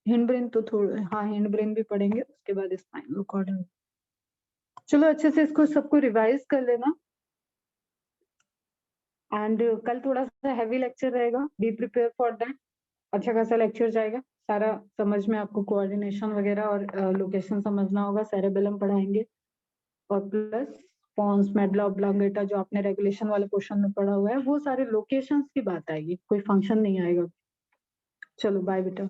hind brain, तो थोड़ा हाँ हिंड ब्रेन भी पढ़ेंगे, उसके बाद स्पाइनल कॉर्ड। चलो अच्छे से इसको सबको रिवाइज कर लेना, एंड कल थोड़ा सा हैवी लेक्चर रहेगा, बी प्रिपेयर फॉर दैट। अच्छा खासा लेक्चर जाएगा, सारा समझ में आपको कोऑर्डिनेशन वगैरह और लोकेशन समझना होगा, सेरेबेलम पढ़ाएंगे और प्लस पॉन्स मेडुला ऑब्लांगेटा जो आपने रेगुलेशन वाले पोर्शन में पढ़ा हुआ है, वो सारे लोकेशंस की बात आएगी, कोई फंक्शन नहीं आएगा। चलो बाय बेटा।